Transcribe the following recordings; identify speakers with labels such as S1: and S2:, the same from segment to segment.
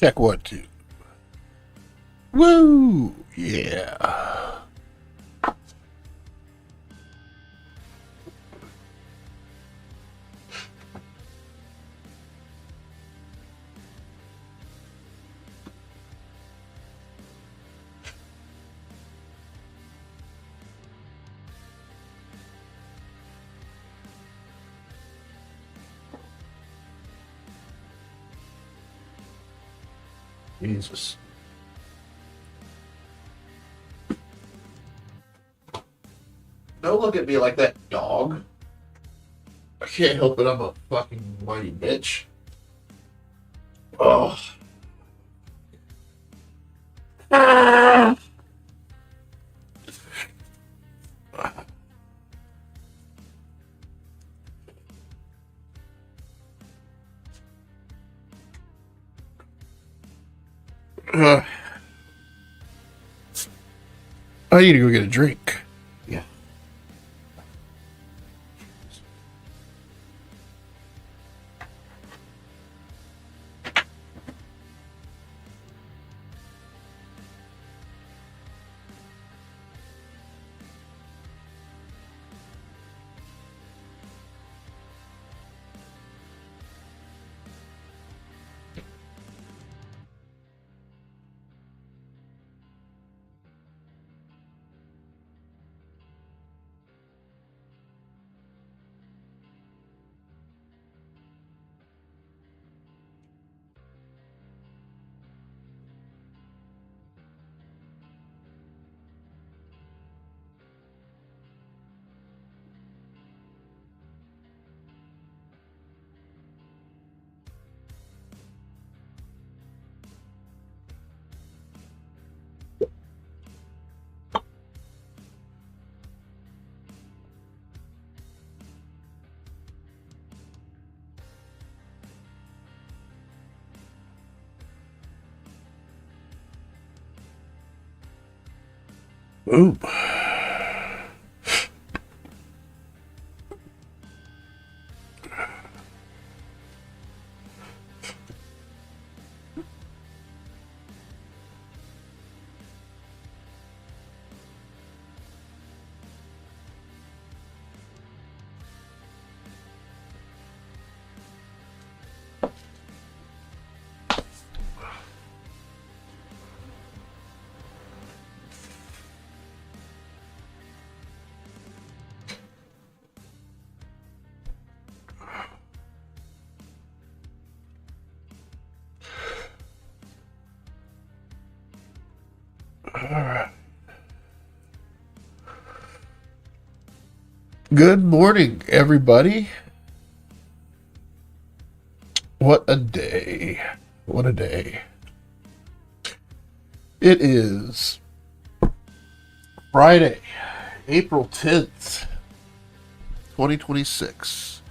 S1: Check 1, 2. Woo! Yeah. Jesus. Don't look at me like that, dog. I can't help it. I'm a fucking whiny bitch. Oh. Ah. Uh, I need to go get a drink. Yeah. Ooh. All right. Good morning, everybody. What a day. What a day. It is Friday, April 10th, 2026.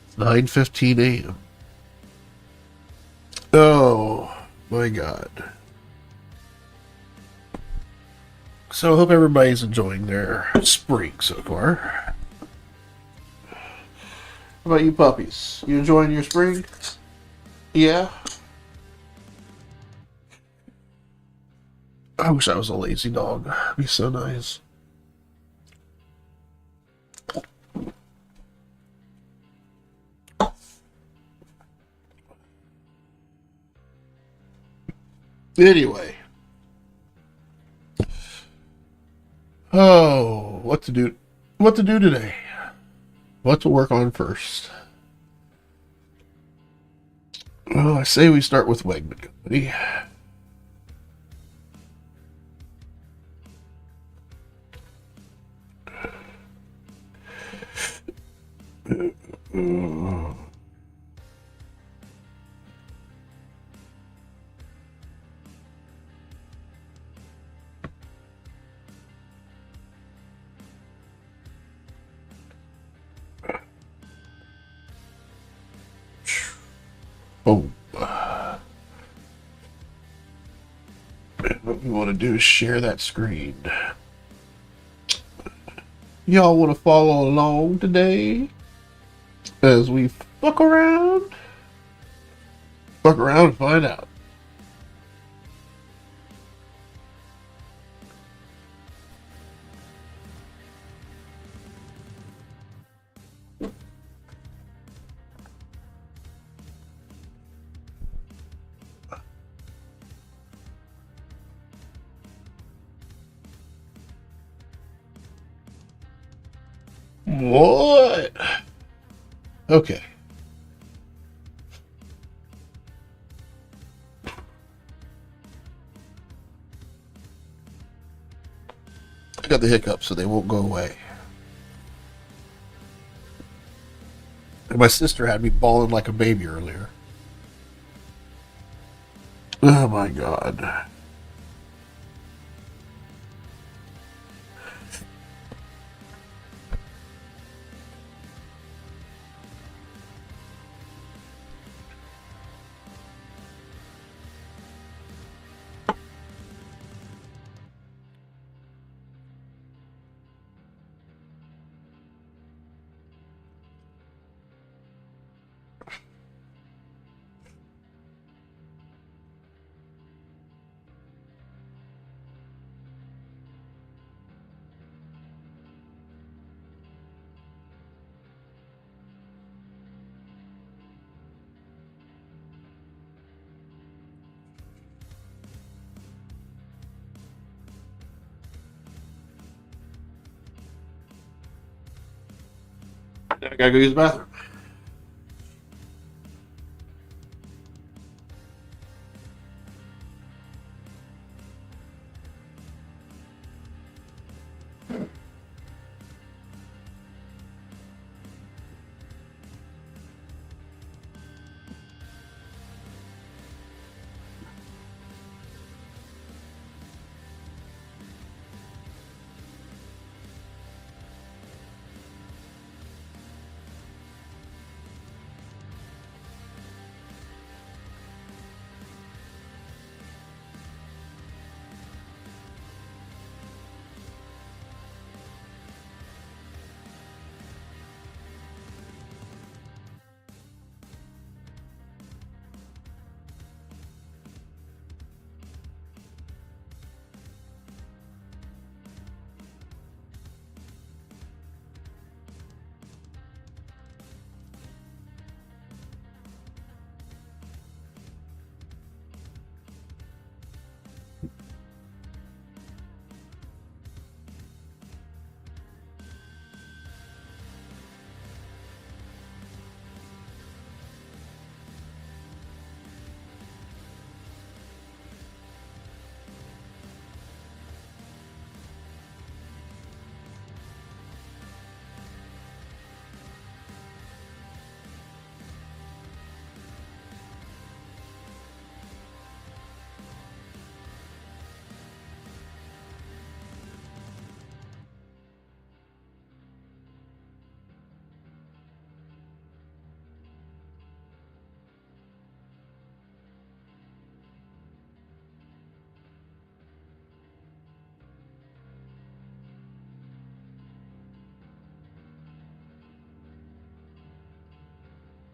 S1: It's 9:15 a.m. Oh, my God. So I hope everybody's enjoying their spring so far. How about you puppies? You enjoying your spring? Yeah? I wish I was a lazy dog. It'd be so nice. Anyway. Oh, what to do? What to do today? What to work on first? Well, I say we start with Wegman Company. Oh. What we want to do is share that screen. Y'all want to follow along today as we fuck around? Fuck around and find out. What? Okay. I got the hiccups, so they won't go away. And my sister had me bawling like a baby earlier. Oh my god. I gotta go use the bathroom.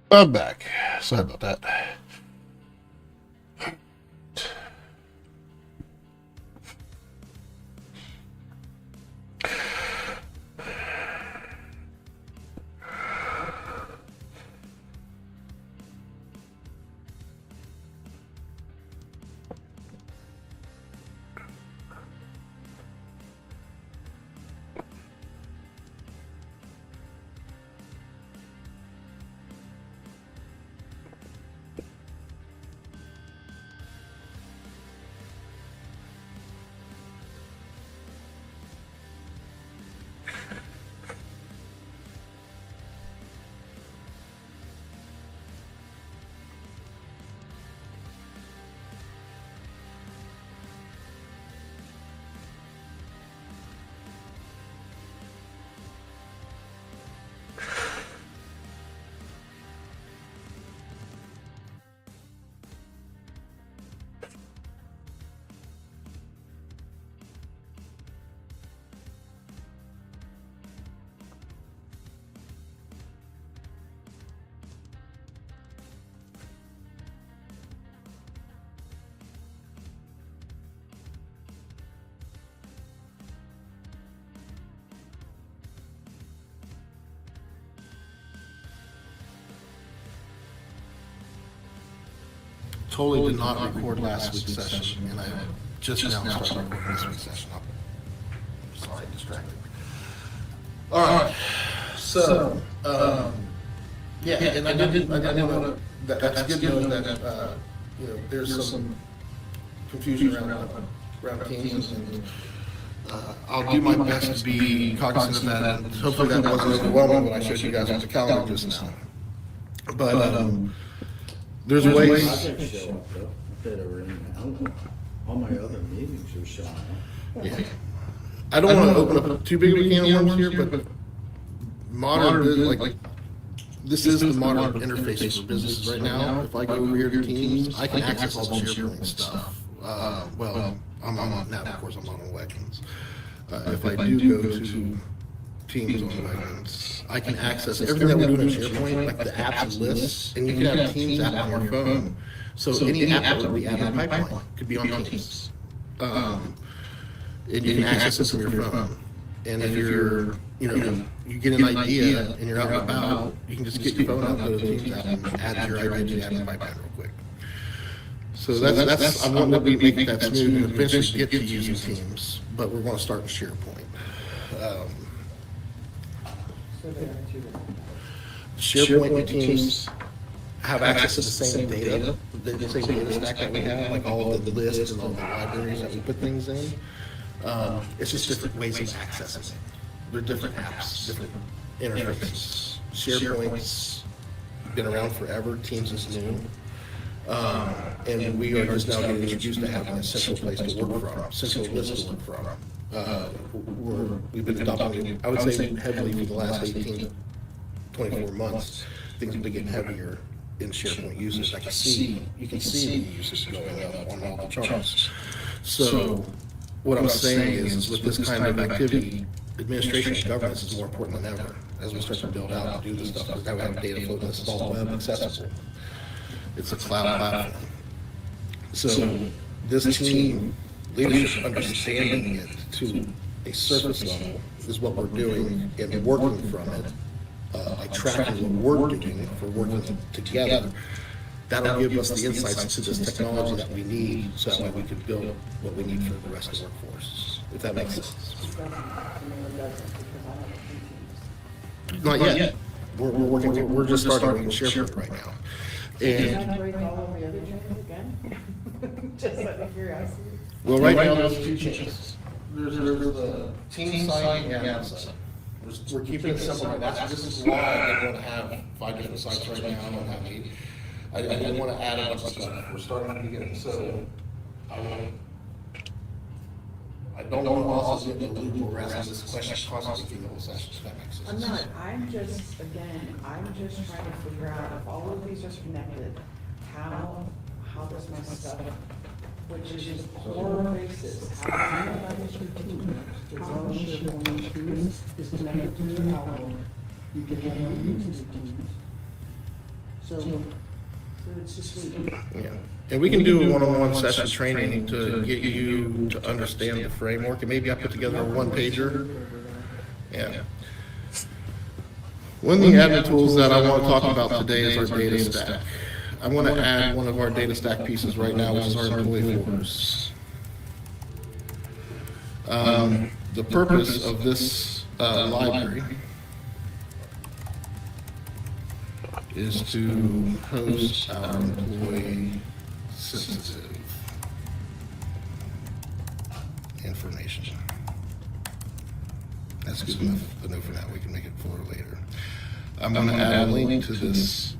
S1: I'm back. Sorry about that. totally did not record last week's session, and I just now started recording this week's session. I'm sorry, distracted. All right, so, yeah, and I didn't want to, that's good to know that, you know, there's some confusion around teams, and I'll do my best to be cognizant of that, and hopefully that wasn't overwhelming when I showed you guys the calendar just now. But, there's ways.
S2: I didn't show up though. I thought I were in there. I don't know. All my other meetings were showing up.
S1: Yeah. I don't want to open up too big of a can of worms here, but modern business, like this is the modern interface for businesses right now. If I go over here to Teams, I can access all the SharePoint stuff. Well, I'm on now, of course, I'm on Wegmans. If I do go to Teams on Wegmans, I can access everything that we're doing in SharePoint, like the apps and lists, and you can have Teams app on your phone. So any app that would be added in the pipeline could be on Teams. And you can access it from your phone. And if you're, you know, you get an idea and you're out and about, you can just get your phone out, go to the Teams app, and add your idea to the app in the pipeline real quick. So that's I want to make that smooth and eventually get to using Teams, but we're going to start in SharePoint. SharePoint and Teams have access to the same data, the same data stack that we have, like all of the lists and all the libraries that we put things in. It's just different ways of accessing it. They're different apps, different interfaces. SharePoint's been around forever, Teams is new. And we are just now getting introduced to having a central place to work from, central list to work from. We've been adopting it, I would say heavily for the last 18 to 24 months. Things have been getting heavier in SharePoint usage. You can see the usage going up on all the charts. So what I'm saying is with this kind of activity, administration and governance is more important than ever as we start to build out and do this stuff. Because now we have data flow that's all web accessible. It's a cloud platform. So this team leadership understanding it to a surface level is what we're doing and working from it, by tracking what we're doing for working together. That'll give us the insights to this technology that we need so that way we can build what we need for the rest of the workforce, if that makes sense. Not yet. We're working, we're just starting with SharePoint right now.
S3: Just out of curiosity.
S1: Well, right now there's two changes. There's the team site and the app site. We're keeping it simple right now. This is why I didn't want to have 5 different sites right now. I didn't want to add a bunch of stuff. We're starting at the beginning, so I don't want to also get in the loop where we're asking this question constantly through the whole session, if that makes sense.
S3: I'm not, I'm just trying to figure out if all of these are connected, how does my stuff, which is just core basis, how do you manage your team? How SharePoint teams is connected to your Outlook, you can have your users teams. So it's just sweet.
S1: Yeah, and we can do a one-on-one session training to get you to understand the framework, and maybe I put together a one-pager. Yeah. One of the admin tools that I want to talk about today is our data stack. I want to add one of our data stack pieces right now, which is our employee folders. The purpose of this library is to host our employee sensitive information. That's good enough to know for now. We can make it fuller later. I'm going to add a link to this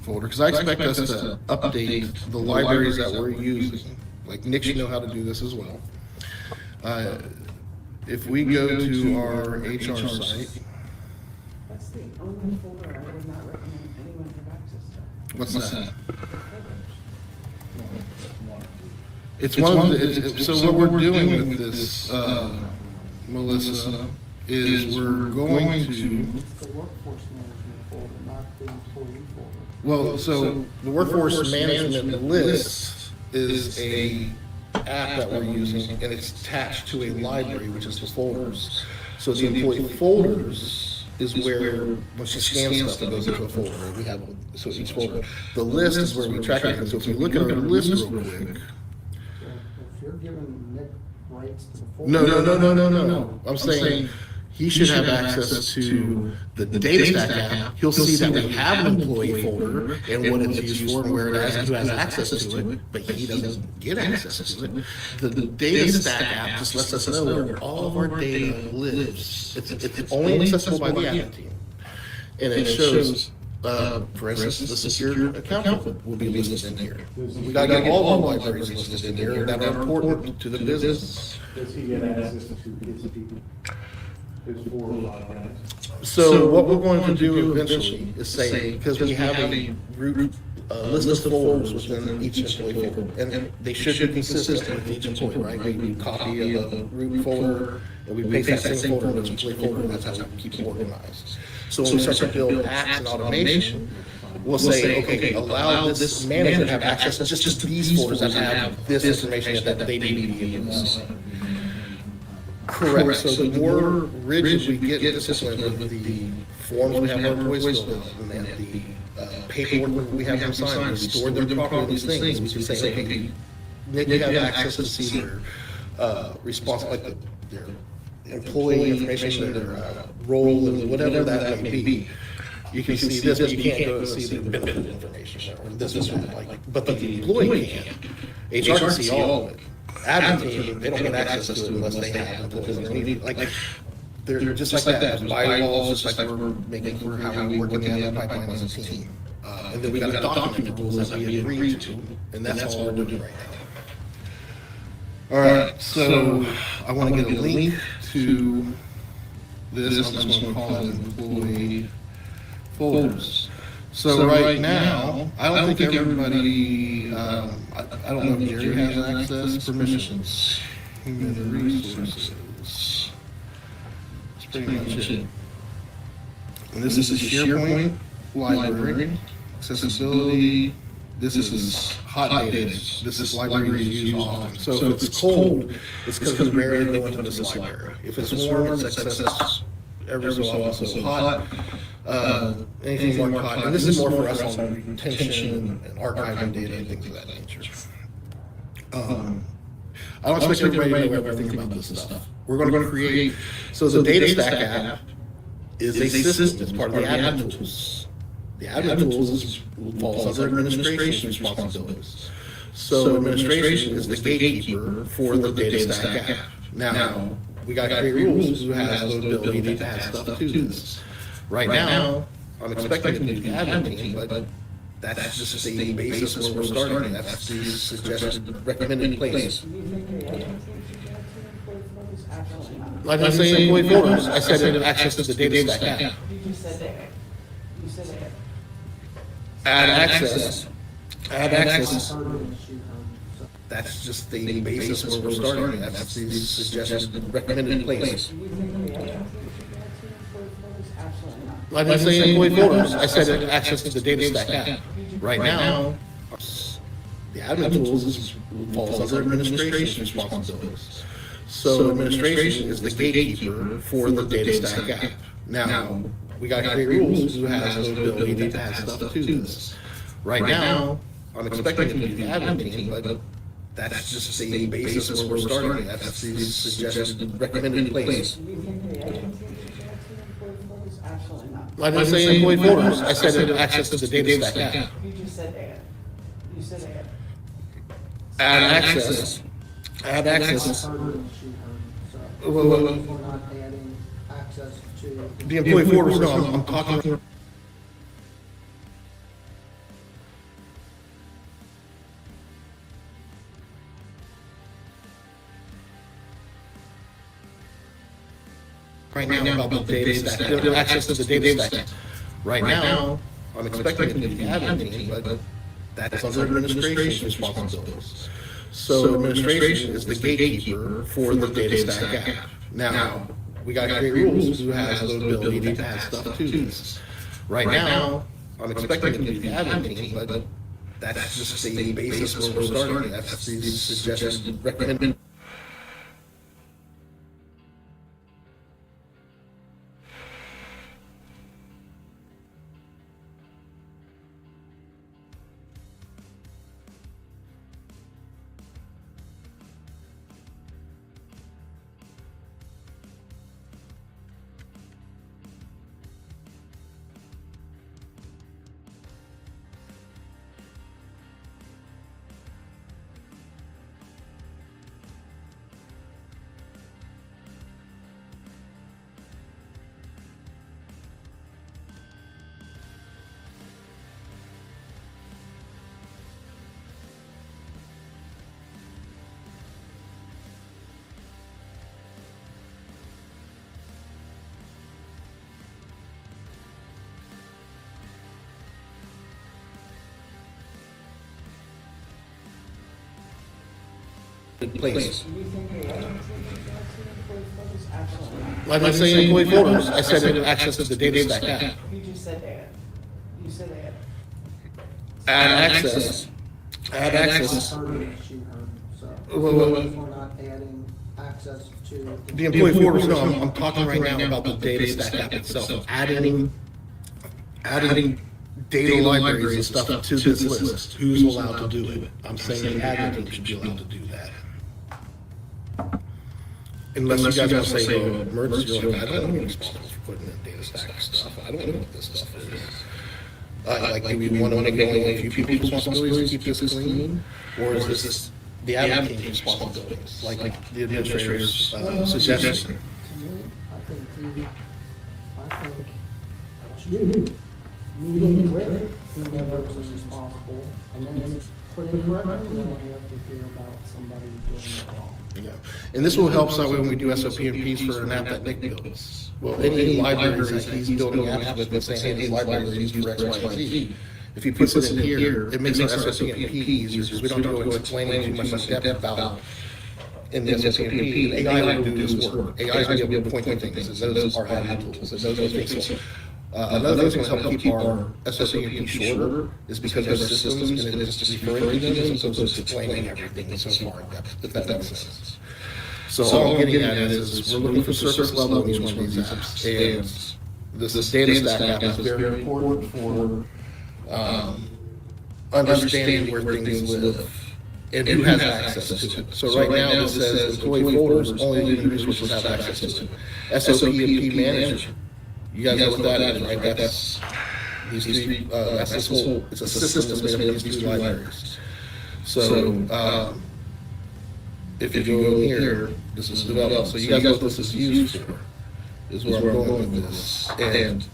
S1: folder because I expect us to update the libraries that we're using. Like Nick should know how to do this as well. If we go to our HR site,
S3: That's the only folder I would not recommend anyone have access to.
S1: what's that? It's one of the, so what we're doing with this, Melissa, is we're going to,
S4: The workforce management folder, not the employee folder.
S1: well, so the workforce management list is a app that we're using, and it's attached to a library, which is the folders. So the employee folders is where, when she scans stuff, it goes into a folder, right? We have, so each folder. The list is where we track everything, so if you look at our list real quick.
S4: If you're giving Nick rights to the folder.
S1: No. I'm saying he should have access to the data stack app. He'll see that we have an employee folder and what it's used for and where it is and who has access to it, but he doesn't get access to it. The data stack app just lets us know where all of our data lives. It's only accessible by the admin team. And it shows, for instance, the secure account will be listed in here. We gotta get all of our libraries listed in here that are important to the business.
S5: Does he get access to his people? His 4 or 5 guys?
S1: So what we're going to do eventually is say, because we have a root list of folders within each employee folder, and they should be consistent with each employee, right? We copy of the root folder, and we paste that same folder in each employee folder, and that's how we keep it organized. So when we start to build apps and automation, we'll say, okay, allow this manager to have access to just these folders that have this information that they need to be able to see. Correct, so the more rigid we get disciplined with the forms we have our employees fill out, and the paperwork we have them sign, we store them properly, these things, we can say, okay, Nick, you have access to see their response, like their employee information, their role, and whatever that may be. You can see this, but you can't go see the benefit information, or this is like, but the employee can. HR can see all of it. Admin team, they don't get access to it unless they have employees underneath. Like, they're just like that. There's bylaws, just like we're making for how we work in the admin pipeline as a team. And then we got to document the rules that we agree to, and that's all we're doing right now. All right, so I want to get a link to this. I'm just going to call it employee folders. So right now, I don't think everybody, I don't know if Jerry has access, permissions, human resources. That's pretty much it. And this is a SharePoint library, accessibility. This is hot data. This is library used often. So if it's cold, it's because we rarely go into this library. If it's warm, it's accessed every so often. So hot. Anything more hot, and this is more for us on retention and archiving data and things of that nature. I don't expect everybody to know everything about this stuff. We're going to create, so the data stack app is a system, it's part of the admin tools. The admin tools falls under administration responsibilities. So administration is the gatekeeper for the data stack app. Now, we got to create rules who has the ability to add stuff to this. Right now, I'm expecting it to be the admin team, but that's just the basis where we're starting. That's the suggested recommended place. Like I say, employee folders, I said access to the data stack app.
S3: You just said that. You said that.
S1: Add access. Add access.
S4: Heard it, she heard it.
S1: That's just the basis where we're starting. That's the suggested recommended place. Like I say, employee folders, I said access to the data stack app. Right now, the admin tools falls under administration responsibilities. So administration is the gatekeeper for the data stack app. Now, we got to create rules who has the ability to add stuff to this. Right now, I'm expecting it to be the admin team, but that's just the basis where we're starting. That's the suggested recommended place. Like I say, employee folders, I said access to the data stack app.
S3: You just said that. You said that.
S1: Add access. Add access.
S4: Heard it, she heard it. So
S1: Well,
S4: we're not adding access to.
S1: The employee folders, no, I'm talking. Right now about the data stack, access to the data stack. Right now, I'm expecting it to be the admin team, but that's under administration responsibilities. So administration is the gatekeeper for the data stack app. Now, we got to create rules who has the ability to add stuff to this. Right now, I'm expecting it to be the admin team, but that's just the basis where we're starting. That's the suggested recommended. place.
S3: Do you think they ever take that to employee photos? Absolutely not.
S1: Like I say employee folders, I said access to the data stack app.
S3: You just said add. You said add.
S1: Add access. Add access.
S4: Heard it, she heard, so.
S1: Well, well, well.
S4: We're not adding access to.
S1: The employee folders, no, I'm talking right now about the data stack app itself, adding data libraries and stuff to this list. Who's allowed to do it? I'm saying the admin team should be allowed to do that. Unless you guys want to say, well, emergency, you're like, I don't want to be responsible for putting in data stack stuff. I don't know what this stuff is. Like, do we want to make it only a few people's responsibilities to keep this clean? Or is this the admin team's responsibilities, like the administrator's suggestion?
S4: To me, I think meeting with whomever is responsible, and then put in correctly, we don't have to hear about somebody doing it wrong.
S1: Yeah, and this will help so when we do SOP and Ps for an app that Nick builds. Well, any libraries that he's building apps with and saying, hey, these libraries are used for X, Y, and Z. If he puts it in here, it makes our SOP and P easier, because we don't have to go explaining too much in depth about in the SOP and P. AI will do this work. AI is going to be able to point to things, and those are admin tools, and those are things. So, another thing that's going to help keep our SOP and P shorter is because of systems, and it's just referring to them as opposed to explaining everything so far in depth, if that makes sense. So all I'm getting at is we're looking for surface level in each one of these apps, and this data stack app is very important for understanding where things live and who has access to it. So right now this says employee folders, only living resources have access to it. SOP and P manager, you guys know what that is, right? That's these three, that's this whole, it's a system that's made up of these three libraries. So, if you go in here, this is developed, so you guys know what this is used for, is where I'm going with this. And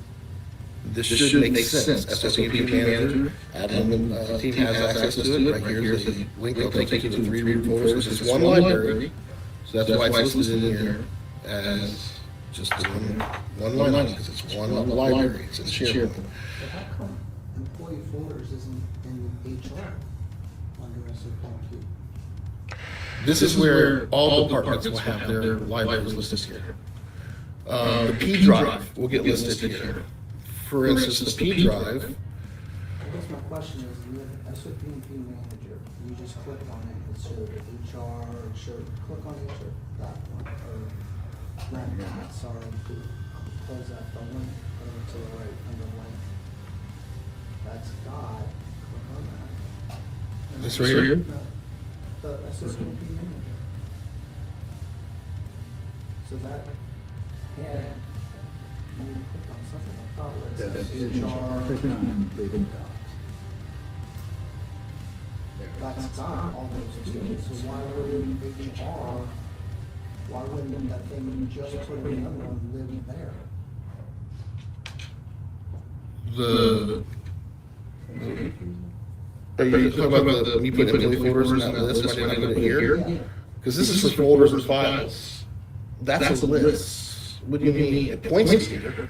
S1: this should make sense. SOP manager, admin team has access to it. Right here's the link, they'll take you to the 3 root folders, which is one library. So that's why it's listed in here as just one line, because it's one library, it's in SharePoint.
S4: But how come employee folders isn't in HR under SOP?
S1: This is where all departments will have their libraries listed here. The P drive will get listed here. For instance, the P drive,
S4: I guess my question is, you have SOP and P manager, you just click on it, it shows HR, it shows, click on HR, that one, or, not, sorry, close that the link, over to the right, under link. That's God, click on that. And
S1: this
S4: then-
S1: right here?
S4: No, the SOP and P manager. So that, yeah, you click on something, I thought it
S2: That's
S4: was
S2: clicking on leaving docs.
S4: That's not all those things, so why wouldn't HR, why wouldn't that thing you just put in the other one live there?
S1: Are you talking about me putting employee folders in that list, why didn't I put it here? Because this is for folders and files. That's a list. What do you mean? It points to here.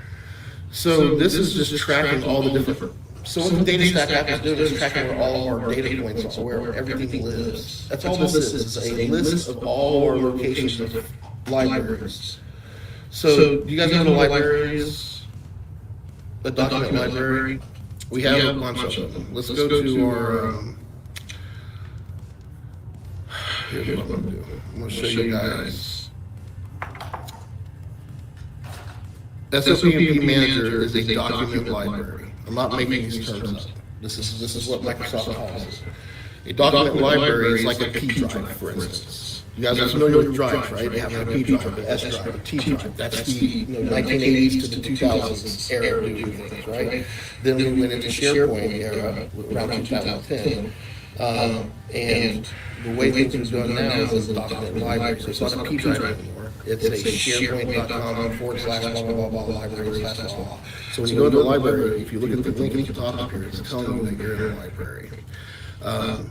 S1: So this is just tracking all the different, so what the data stack app is doing is tracking where all of our data points are, where everything lives. That's all this is, it's a list of all our locations of libraries. So do you guys know what a library is? A document library? We have a bunch of them. Let's go to our, here's what I'm gonna do. I'm gonna show you guys. SOP and P Manager is a document library. I'm not making these terms up. This is what Microsoft calls it. A document library is like a P drive, for instance. You guys are familiar with drives, right? They have a P drive, an S drive, a T drive. That's the 1980s to the 2000s era of doing things, right? Then we went into SharePoint era around 2010. And the way things are done now is a document library. So it's not a P drive anymore. It's a SharePoint.com / blah, blah, blah, library / blah, blah. So when you go to a library, if you look at the link at the top up here, it's telling you that you're in a library.
S2: And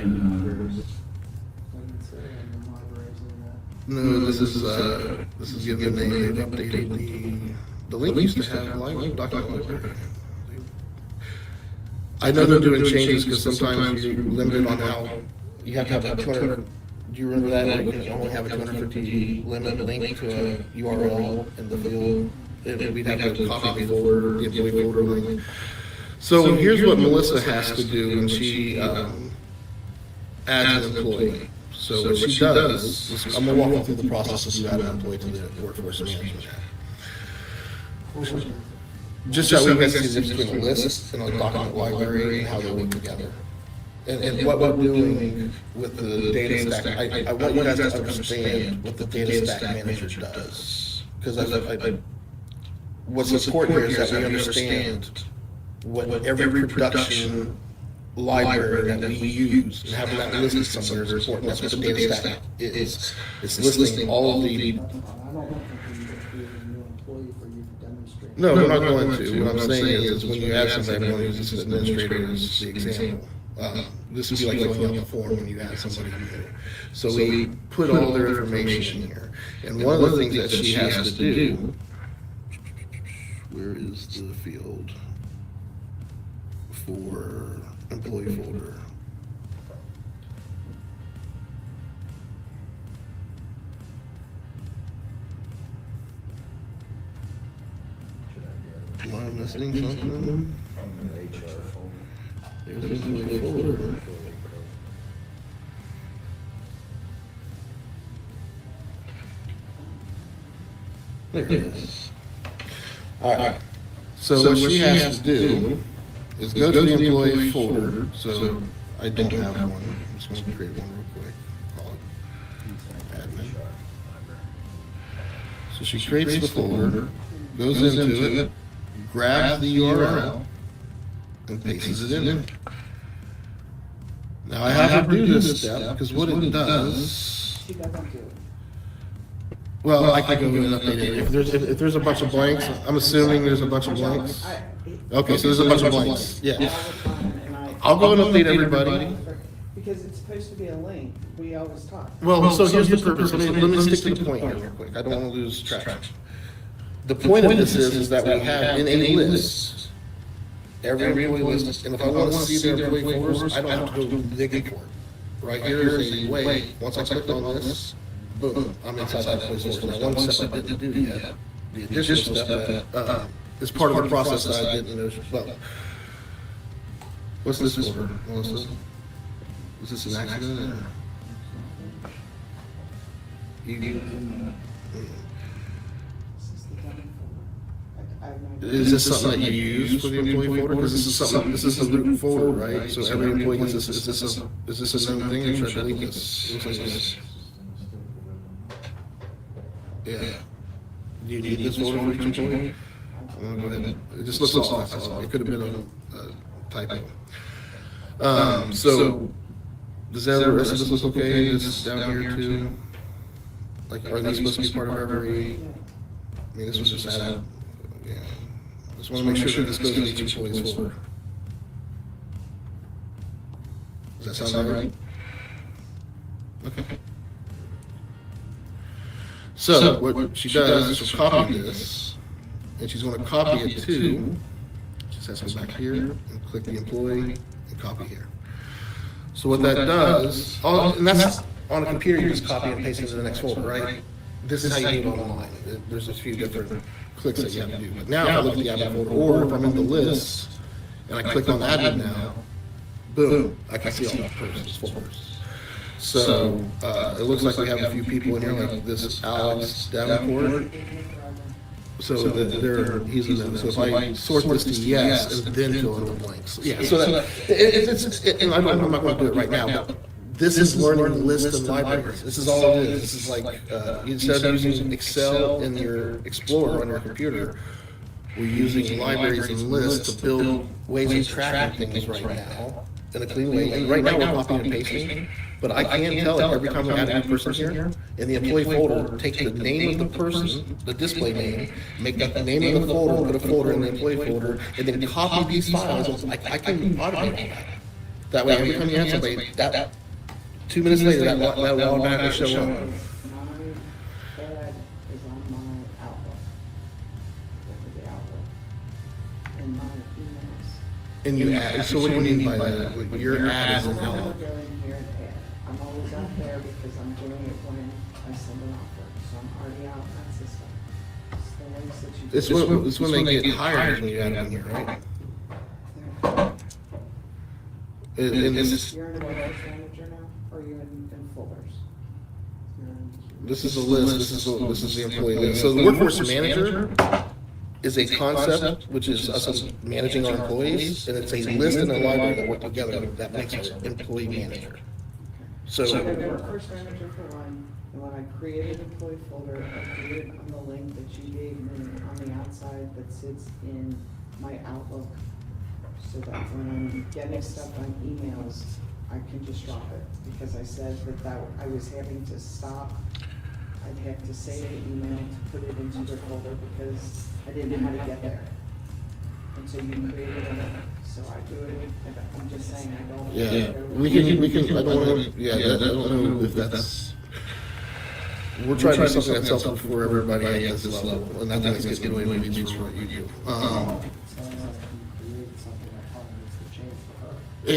S2: then there's
S4: Doesn't say in the libraries in that.
S1: No, this is giving they've updated the link used to have document library. I know they're doing changes because sometimes you're limited on how, you have to have a 200, do you remember that? Like, you can only have a 250 limit link to a URL in the field. We'd have to copy the folder, the employee folder link. So here's what Melissa has to do when she adds an employee. So what she does, is I'm gonna walk you through the process of you add an employee to the workforce management app. Just so we can see the difference between a list and a document library and how they work together. And what we're doing with the data stack, I want you guys to understand what the data stack manager does. Because what's important here is that we understand what every production library that we use, and having that listed somewhere is important. That's what the data stack is. It's listing all of the.
S4: I don't think we need to create a new employee for you to demonstrate.
S1: No, we're not going to. What I'm saying is when you add somebody, I'm going to use this as administrator as the example. This would be like filling out the form when you add somebody new. So we put all their information here. And one of the things that she has to do, where is the field for employee folder? Am I missing something? There's employee folder. There it is. All right. So what she has to do is go to the employee folder. So I don't have one. I'm just going to create one real quick. Call it admin. So she creates the folder, goes into it, grabs the URL, and pastes it in there. Now I have to do this step because what it does.
S3: She doesn't do it.
S1: Well, I can go in and update it. If there's a bunch of blanks, I'm assuming there's a bunch of blanks. Okay, so there's a bunch of blanks. Yeah.
S3: All the time, and
S1: I'll go and update everybody.
S3: Because it's supposed to be a link, we always talk.
S1: Well, so here's the purpose. Let me stick to the point here real quick. I don't want to lose track. The point of this is that we have in a list, every employee list, and if I want to see their employee folders, I don't have to go digging for it. Right here is a way, once I click on this, boom, I'm inside that employee folder. Now, one step I didn't do yet, the additional step that is part of the process that I didn't know. Well, what's this folder, Melissa? Was this an accident or?
S3: This is the dummy folder. I have no idea.
S1: Is this something that you use for the employee folder? Because this is the root folder, right? So every employee gets this, is this a known thing, or should I delete this? It looks like this. Yeah. Do you need this folder for each employee? I'm gonna go ahead and, it just looks off, that's all. It could have been a typo. So, does that, the rest of this look okay? This down here too? Like, are these supposed to be part of every, I mean, this was just added, yeah. Just wanna make sure that this goes in each employee's folder. Does that sound right? Okay. So what she does is she'll copy this, and she's gonna copy it to, she has to go back here and click the employee and copy here. So what that does, and that's on a computer, you just copy and paste it to the next folder, right? This is how you do it online. There's a few different clicks that you have to do. But now if I look at the admin folder, or if I'm in the list, and I click on admin now, boom, I can see all the person's folders. So, it looks like we have a few people in here, like this Alex Davenport. So he's in there. So if I sort this to yes and then fill in the blanks. Yeah, so that, and I'm not gonna do it right now, but this is learning lists and libraries. This is all it is. This is like, instead of using Excel in your Explorer on your computer, we're using libraries and lists to build ways of tracking things right now in a clean way. And right now, we're copying and pasting, but I can tell it every time we add a new person here, in the employee folder, take the name of the person, the display name, make that the name of the folder, put a folder in the employee folder, and then copy these files. I can automate all that. That way, every time you add somebody, that 2 minutes later, that will automatically show up.
S3: My bed is on my Outlook. Look at the Outlook. And my emails
S1: And you add, so what do you mean by that? Your ad is
S3: I'm
S1: an
S3: never
S1: element.
S3: doing here and ad. I'm always out there because I'm doing it when I send an offer, so I'm already out in that system. It's the links that you.
S1: It's when they get hired when you add them here, right? And this,
S3: You're in the workforce manager now, or are you in folders?
S1: this is a list, this is the employee list. So the workforce manager is a concept, which is us managing our employees, and it's a list in a library that work together that makes us employee manager.
S3: So
S1: So,
S3: the workforce manager for one, and when I created employee folder, I created on the link that you gave me on the outside that sits in my Outlook, so that when I'm getting stuff on emails, I can just drop it, because I said that I was having to stop. I'd have to save the email to put it into the folder because I didn't know how to get there. And so you created it, so I do it, and I'm just saying, I don't.
S1: yeah, we can, I don't wanna, yeah, I don't know if that's, we're trying to do something that's helpful for everybody at this level, and I think it's getting away with for what you do.
S4: Sounds like you created something that probably needs to change for her.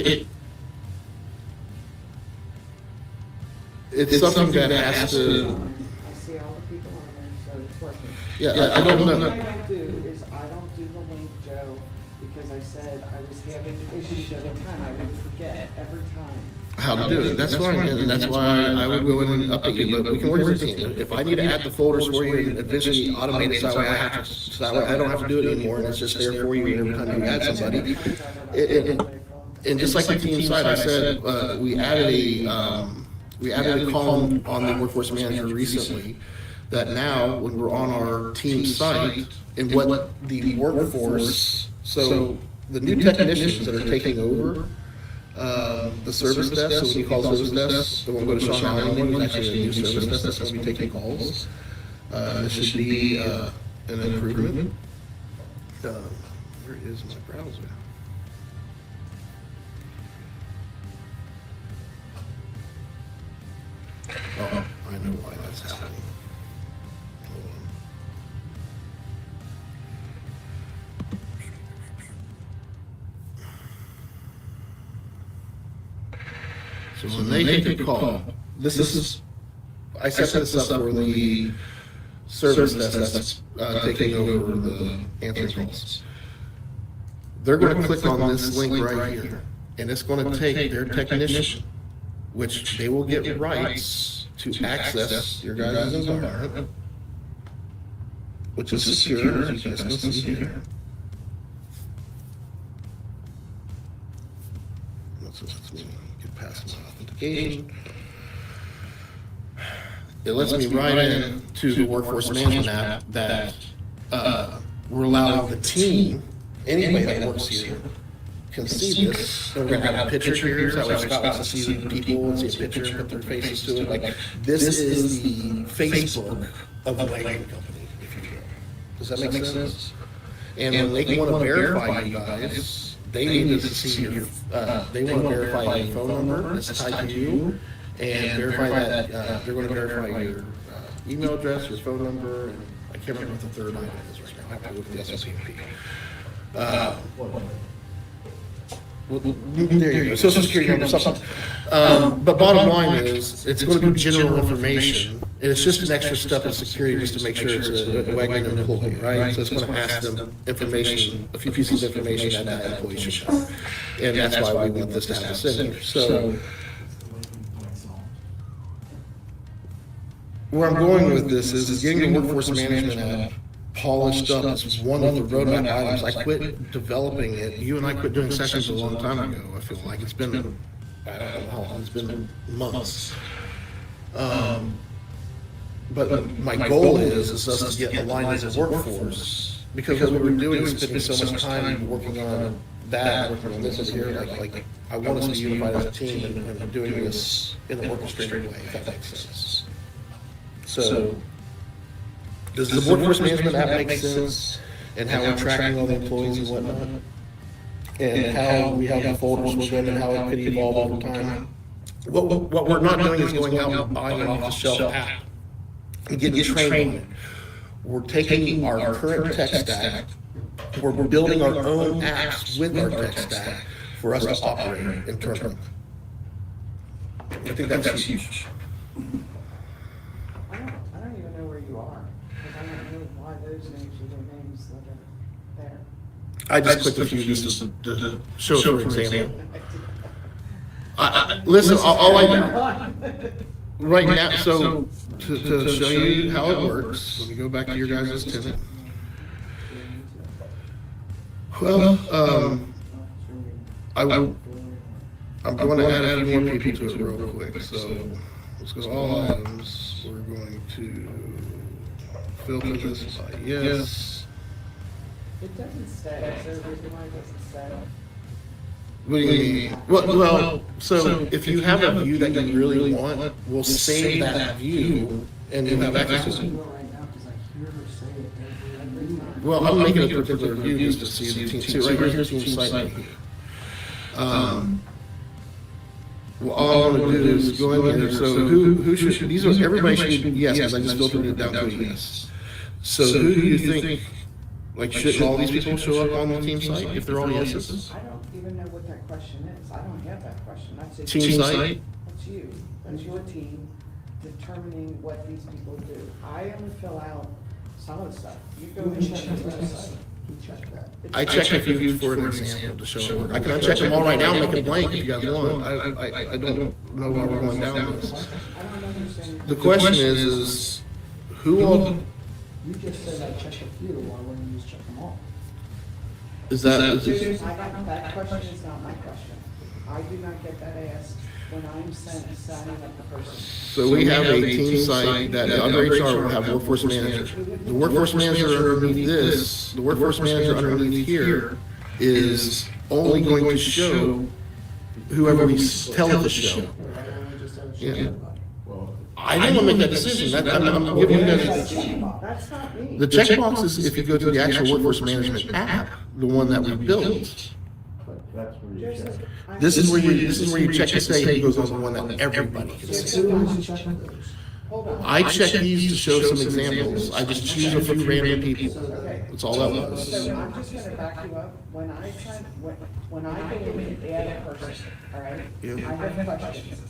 S1: It's something that has to,
S3: I see all the people on there, so it's working.
S1: yeah, I don't
S3: What
S1: know.
S3: I don't do is I don't do the link, Joe, because I said I was having issues at the time, I would forget every time.
S1: How to do it, that's fine, and that's why I would go in and update you, but we can work as a team. If I need to add the folders for you and eventually automate it, so that way I have to, so that way I don't have to do it anymore, and it's just there for you every time you add somebody. And just like the team side, I said, we added a column on the workforce manager recently, that now, when we're on our team site, and what the workforce, so the new technicians that are taking over, the service desk, so when you call service desk, it won't go to Sean Allen anymore, it's actually a new service desk that's gonna be taking calls. It should be, an improvement. Where is my browser? Oh, I know why that's happening. Hold on. So when they take a call, this is, I set this up for the service desk that's taking over the answering calls. They're gonna click on this link right here, and it's gonna take their technician, which they will get rights to access your guys' environment, which is secure, as you guys can see here. Let's get past my authentication. It lets me right in to the workforce management app that we're allowing the team, anybody that works here, can see this. We're gonna have a picture here, so that way Scott wants to see people and see a picture and put their faces to it. Like, this is the Facebook of the lighting company, if you will. Does that make sense? And when they wanna verify you guys, they need to see your, they wanna verify your phone number that's tied to you, and verify that, they're gonna verify your email address, your phone number, and I can't remember what the third item is right now. I have to look at the SOP. Well, there you go, social security number, something. But bottom line is, it's gonna be general information, and it's just an extra step of security just to make sure it's a Wagner employee, right? So it's gonna ask them information, a few pieces of information that that employee should know. And that's why we want this to have this in here. So where I'm going with this is getting the workforce management app polished up is one of the roadmap items. I quit developing it. You and I quit doing sessions a long time ago. I feel like it's been, I don't know how long, it's been months. But my goal is us to get aligned as a workforce, because what we were doing is spending so much time working on that, working on this over here, like, I want us to be unified as a team and doing this in an orchestrated way, if that makes sense. So, does the workforce management app make sense? And how we're tracking all the employees and whatnot? And how we have the folders with them and how it could evolve over time? What we're not doing is going out and buying an off-the-shelf app and getting trained on it. We're taking our current tech stack We're building our own apps with our tech stack for us to operate internally. I think that's huge.
S3: I don't even know where you are, because I don't know why those names are the names that are there.
S1: I just clicked a few just to show for example. Listen, all I know, right now, so to show you how it works, let me go back to your guys' tenant. Well, I'm going to add a few more people to it real quick, so let's go all items. We're going to filter this by yes.
S3: It doesn't say, so the reason why it doesn't say.
S1: What do you mean? Well, so if you have a view that you really want, we'll save that view and you'll have access to it.
S4: Right now, because I hear her say it every time.
S1: Well, I'm making a particular view just to see the team, see, right here's team site. Well, all I want to do is go in here, so who should, these are, everybody should be yes, because I just filtered it down to a yes. So who do you think, like, shouldn't all these people show up on the team site if they're all yeses?
S3: I don't even know what that question is. I don't have that question. That's a.
S1: Team site?
S3: That's you. That's your team determining what these people do. I only fill out some of the stuff. You go and check the website.
S4: You check that.
S1: I checked a few for an example to show it. I can uncheck them all right now, and make it blank if you guys want. I don't know why we're going down this.
S3: I don't understand.
S1: The question is who all,
S4: You just said I checked a few, why wouldn't you just check them all?
S1: is that,
S3: That question is not my question. I do not get that asked when I'm signing up the person.
S1: so we have a team site that under HR will have workforce manager. The workforce manager underneath this, the workforce manager underneath here is only going to show whoever we tell it to show.
S4: Why don't we just have a
S1: Yeah.
S4: check everybody?
S1: I didn't want to make that decision. I'm giving you guys.
S3: That's not me.
S1: The checkbox is if you go to the actual workforce management app, the one that we built.
S5: That's where you check.
S1: This is where you check to say who goes on the one that everybody can see.
S4: Who are you checking those?
S3: Hold on.
S1: I check these to show some examples. I just choose a few random people. That's all that was.
S3: So I'm just gonna back you up. When I when I go in and add a person, all right?
S1: Yeah.
S3: I have questions.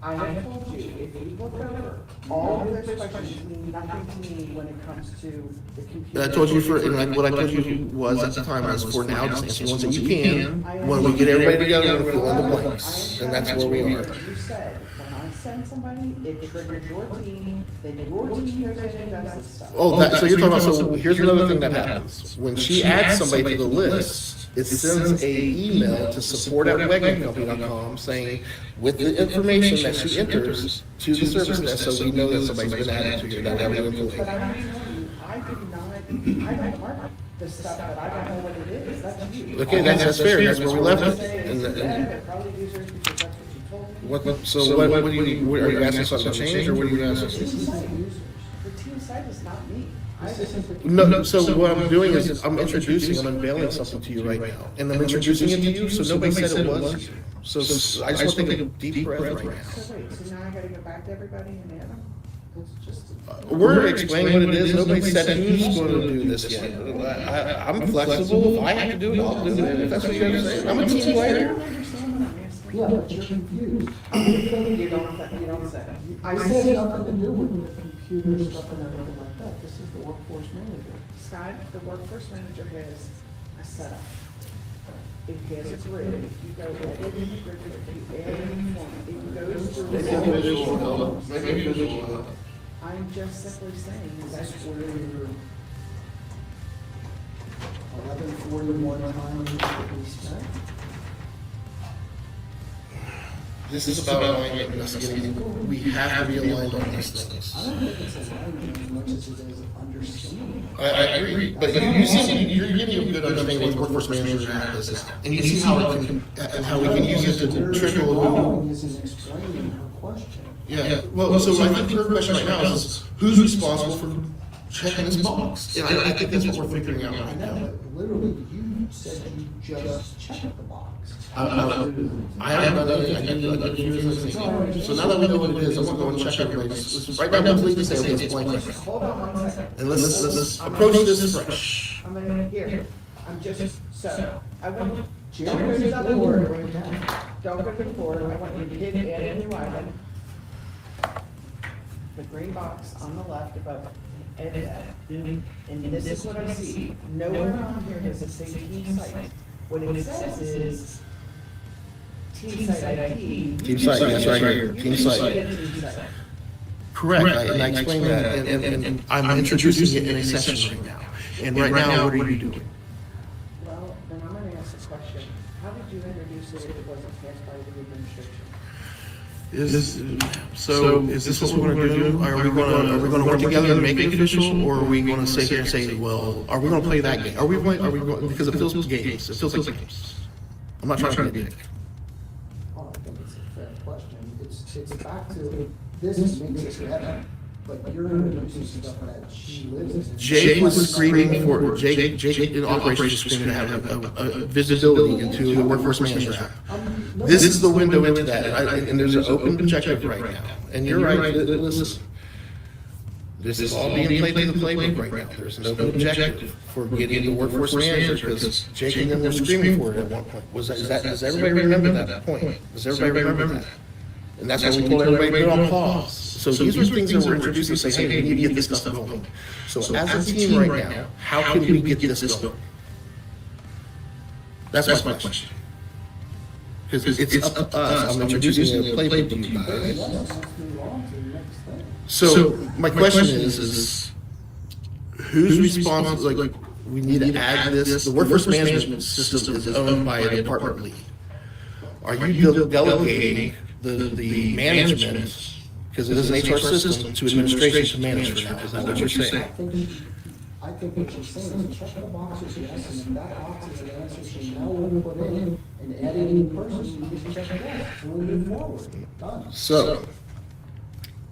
S3: I have told you, if you look over, all of those questions mean nothing to me when it comes to the computer.
S1: And I told you for, and like what I told you was at the time, was for now, just answer the ones that you can. When we get everybody together, we're gonna fill in the blanks, and that's where we are.
S3: You said, when I send somebody, it triggers your team, then your team goes in and does this stuff.
S1: Oh, that, so you're talking about, so here's another thing that happens. When she adds somebody to the list, it sends a email to support@wegmancompany.com saying, with the information that she enters to the service desk, so we know that somebody's been added to your dynamic employee.
S3: But I'm telling you, I don't mark the stuff that I don't know what it is, that's you.
S1: Okay, that's fair, that's where we left it. And
S3: Yeah,
S1: the-
S3: but probably users, because that's what you told me.
S1: so what do you, what, are you asking something to change, or what are you asking?
S3: The team site is not me.
S1: No, so what I'm doing is, I'm unveiling something to you right now, and I'm introducing it to you, so nobody said it was you. So I just want to take a deep breath right now.
S3: So wait, so now I gotta go back to everybody and add them? It's just.
S1: We're explaining what it is, nobody said who's going to do this yet. I'm flexible, if I have to do it, I'll do it, if that's what you're saying. I'm a team
S3: I
S1: player.
S3: don't understand what I'm asking.
S4: Yeah, but you're confused.
S3: You don't say.
S4: I said nothing to do with the computer stuff and everything like that. This is the workforce manager.
S3: Scott, the workforce manager has a setup. It has a grid. If you go edit in the grid, if you add any form, it goes through.
S1: Make it visual, help. Make it visual, help.
S3: I'm just simply saying, that's where you're.
S4: 11:41 time to be spent.
S1: This is about alignment, and us getting, we have to be aligned on these things.
S4: I don't think it's alignment as much as it is understanding.
S1: I agree, but you see, you're getting a good understanding what workforce management is, and you see how it can, and how we can use it to
S4: There's
S1: trickle.
S4: wrong is in explaining her question.
S1: Yeah, well, so I think her question right now is, who's responsible for checking this box? And I think that's what we're figuring out
S4: I
S1: right
S4: know,
S1: now.
S4: but literally, you said you just checked the box.
S1: I haven't done anything, I did a few things. So now that we know what it is, I'm gonna go and check everybody's, right now, completely say, okay, it's blank right now.
S3: Hold on one second.
S1: And let's approach this fresh.
S3: I'm gonna, here, I'm just, so, I want, don't go to the board, don't go to the board, I want you to hit add a new item. The green box on the left above, edit that. And this is what I see, nowhere on here does it say team site. What it says is team site ID.
S1: Team site, that's right here, team
S3: You
S1: site.
S3: get team site.
S1: Correct, and I explained that, and I'm introducing it in a session right now. And right now, what are you doing?
S3: Well, then I'm gonna ask a question. How did you introduce it if it wasn't passed by the administration?
S1: Is this what we're gonna do? Are we gonna work together and make it official, or are we gonna sit here and say, well, are we gonna play that game? Are we going, because it feels games, it feels like games. I'm not trying to be a dick.
S4: Well, I think it's a fair question. It's back to, this makes it better, but you're introducing stuff that she lives in.
S1: Jake was screaming for, Jake in operations was screaming to have a visibility into the workforce management app. This is the window into that, and there's an open objective right now. And you're right, listen, this is all being played to the playbook right now. There's an open objective for getting the workforce manager, because Jake and them were screaming for it at one point. Does everybody remember that point? Does everybody remember that? And that's why we told everybody to put on pause. So these are things that we're introducing, say, hey, we need to get this stuff going. So as a team right now, how can we get this going? That's my question. Because it's up to us, I'm introducing a playbook to you guys.
S4: Let's move on to the next thing.
S1: So my question is who's responsible, like, we need to add this, the workforce management system is owned by a department lead. Are you delegating the management, because it is an HR system, to administration to manage for now? Is that what you're saying?
S4: I think what you're saying is check the boxes, yes, and if that box is an answer she now will put in and add any person, you just check it out, and we move forward, done.
S1: So,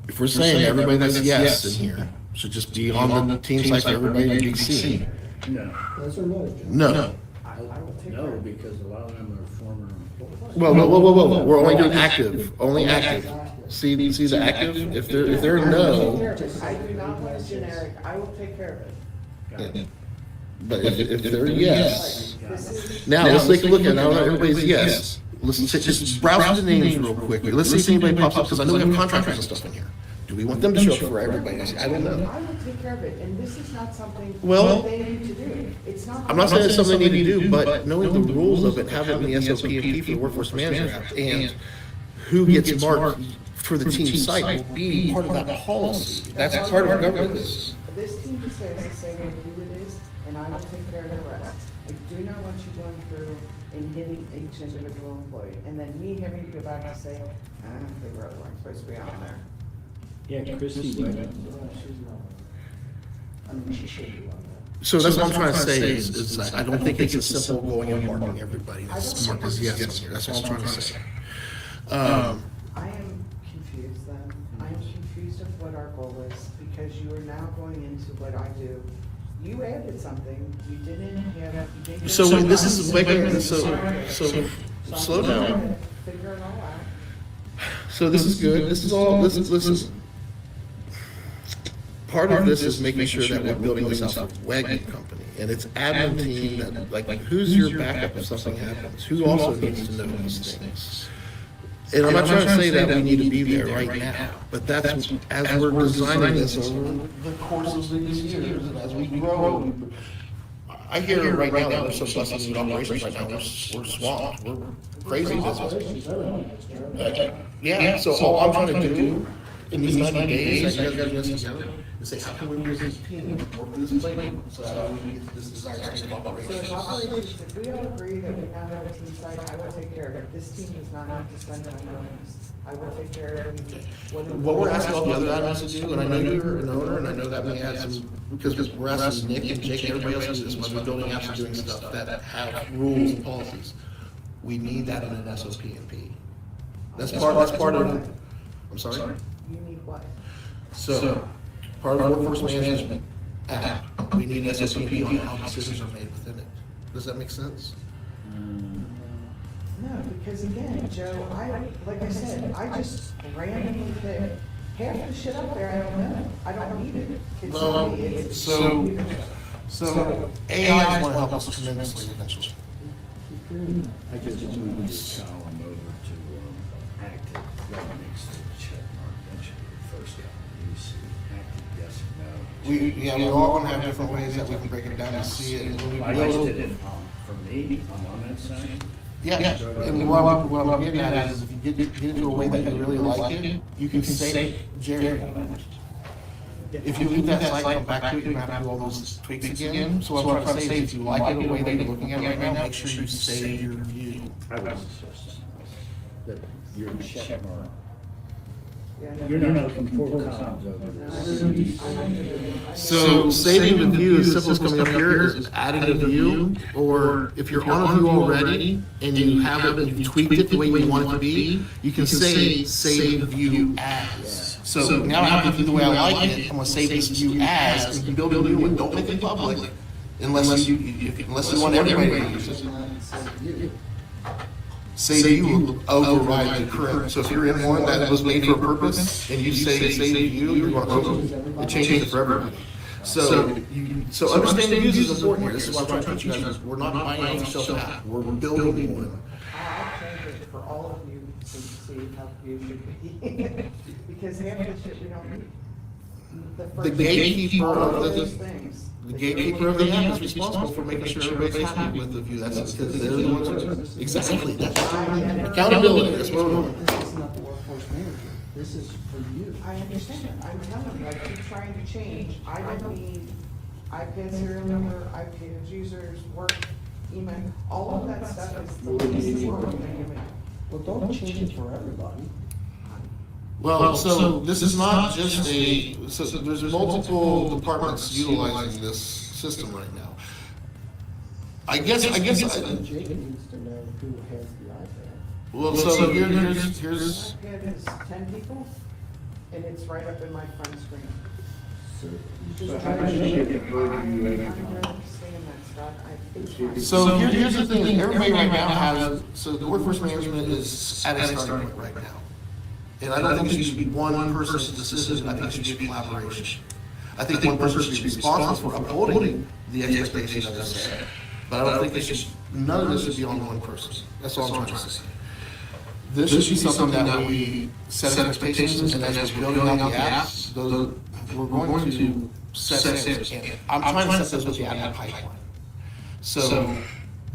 S1: if we're saying everybody that's yes in here should just be on the team site for everybody to be seen.
S2: No,
S4: Yes or no, Jim?
S1: No.
S3: I will take
S2: no,
S3: care.
S2: because a lot of them are former employees.
S1: Whoa, we're only doing active, only active. See the active? If they're
S3: I will take care
S1: no,
S3: of it. I do not want a generic, I will take care of it.
S2: Got it.
S1: but if they're yes.
S3: This is,
S1: Now, let's take a look at, now that everybody's yes, listen, just browse the names real quickly, let's see if anybody pops up, because I know we have contractors and stuff in here. Do we want them to show up for everybody? I don't know.
S3: I will take care of it, and this is not something
S1: Well,
S3: they need to do. It's not.
S1: I'm not saying it's something they need to do, but knowing the rules of it, having the SOP and P for the Workforce Management Act, and who gets marked for the team site will be part of that policy. That's part of governance.
S3: This team decides to say who it is, and I will take care of the rest. I do not want you going through and hitting each individual employee, and then me having to go back and say, they weren't supposed to be on there.
S2: Yeah, Christie,
S4: No, she's not. I mean, she should be on that.
S1: So that's what I'm trying to say is that I don't think it's as simple going and marking everybody that's marked as yes on here. That's what I'm trying to say.
S3: I am confused then. I am confused of what our goal is, because you are now going into what I do. You added something, you didn't have, you didn't.
S1: So
S3: give
S1: this
S3: us
S1: is
S3: time.
S1: wait, so slow down.
S3: Figure it all out.
S1: So this is good. This is part of this is making sure that we're building this out for Wagner Company, and it's admin team that, like, who's your backup if something happens? Who also needs to know these things? And I'm not trying to say that we need to be there right now, but that's, as we're designing this over the course of these years, and as we grow, I hear right now that there's some buses in operations right now, we're swamped, we're crazy busy.
S4: Operations, everyone is, Jared.
S1: Yeah, so all I'm trying to do in these 90 days, that you guys are doing together, is say, how can we use this team, work with this playbook, so that we get this desired state of
S3: So if
S1: operations.
S3: operations, if we all agree that we now have a team site, I will take care of it. This team does not have to spend time on this. I will take care of it.
S1: What we're asking all the other admins to do, and I know you're an owner, and I know that may add some, because we're asking Nick and Jake and everybody else to do this, when we're building apps and doing stuff that have rules and policies. We need that in an SOP and P. That's part of, I'm sorry?
S3: You need what?
S1: So, part of the workforce management app, we need an SOP on how decisions are made within it. Does that make sense?
S3: No, because again, Joe, like I said, I just randomly pick half the shit up there, I don't know. I don't need it. It's
S1: Well,
S3: me, it's.
S1: so So AI is going to help us tremendously eventually.
S2: I just moved this column over to active, that makes the check mark, that should be the first column, you see, active, yes or no.
S1: We're all going to have different ways that we can break it down to see it. And when we
S2: I
S1: build-
S2: listed it for me, on that side.
S1: Yeah, and what I'm getting at is if you get into a way that you really like it, you can say, Jerry, if you leave that site, come back to it, you're gonna have to do all those tweaks again. So what I'm trying to say is if you like it the way that you're looking at it right now, make sure you save your view.
S2: I was just, that your check mark.
S3: Yeah,
S2: You're not looking four columns over this.
S1: So saving the view, as simple as coming up here, is adding a view, or if you're on a view already and you have it, and you tweaked it the way you want it to be, you can say save view as. So now I have to do the way I like it, I'm gonna save this view as, and you can build a new one, don't make it public, unless you want everybody to use it. Save view will override the current, so if you're in one that was made for a purpose, and you say save view, you're gonna, it changes it for everybody. So understanding views is important here, this is why I'm trying to teach you guys, we're not buying off the shelf app, we're building one.
S3: I'll change it for all of you to see how you should be, because half the shit we don't need.
S1: The gatekeeper
S3: All
S1: of
S3: those
S1: the,
S3: things.
S1: the gatekeeper of the app is responsible for making sure everybody's happy with the view, that's because they're the ones who, exactly, that's accountability, that's what we're doing.
S4: This is not the workforce manager, this is for you.
S3: I understand that, I'm telling you, I keep trying to change, I don't need iPad serial number, iPad users, work, email, all of that stuff is the least work thing you make.
S4: Well, don't change it for everybody.
S1: Well, so this is not just so there's multiple departments utilizing this system right now. I guess,
S4: Jake needs to know who has the iPad.
S1: well, so here's,
S3: iPad is 10 people, and it's right up in my front screen.
S4: So you
S5: So
S4: just
S5: how
S4: try
S5: much
S4: to.
S5: you get
S3: I
S5: for you and
S3: understand that stuff, it's fine.
S1: so here's the thing, everybody right now has, so the workforce management is at a starting point right now. And I don't think it should be one person's decision, I think it should be a collaboration. I think one person should be responsible for upholding the expectations of this. But I don't think it should, none of this should be on one person, that's all I'm trying to say. This should be something that we set expectations, and as we're building out the apps, we're going to set standards. And I'm trying to set those with the admin pipeline. So,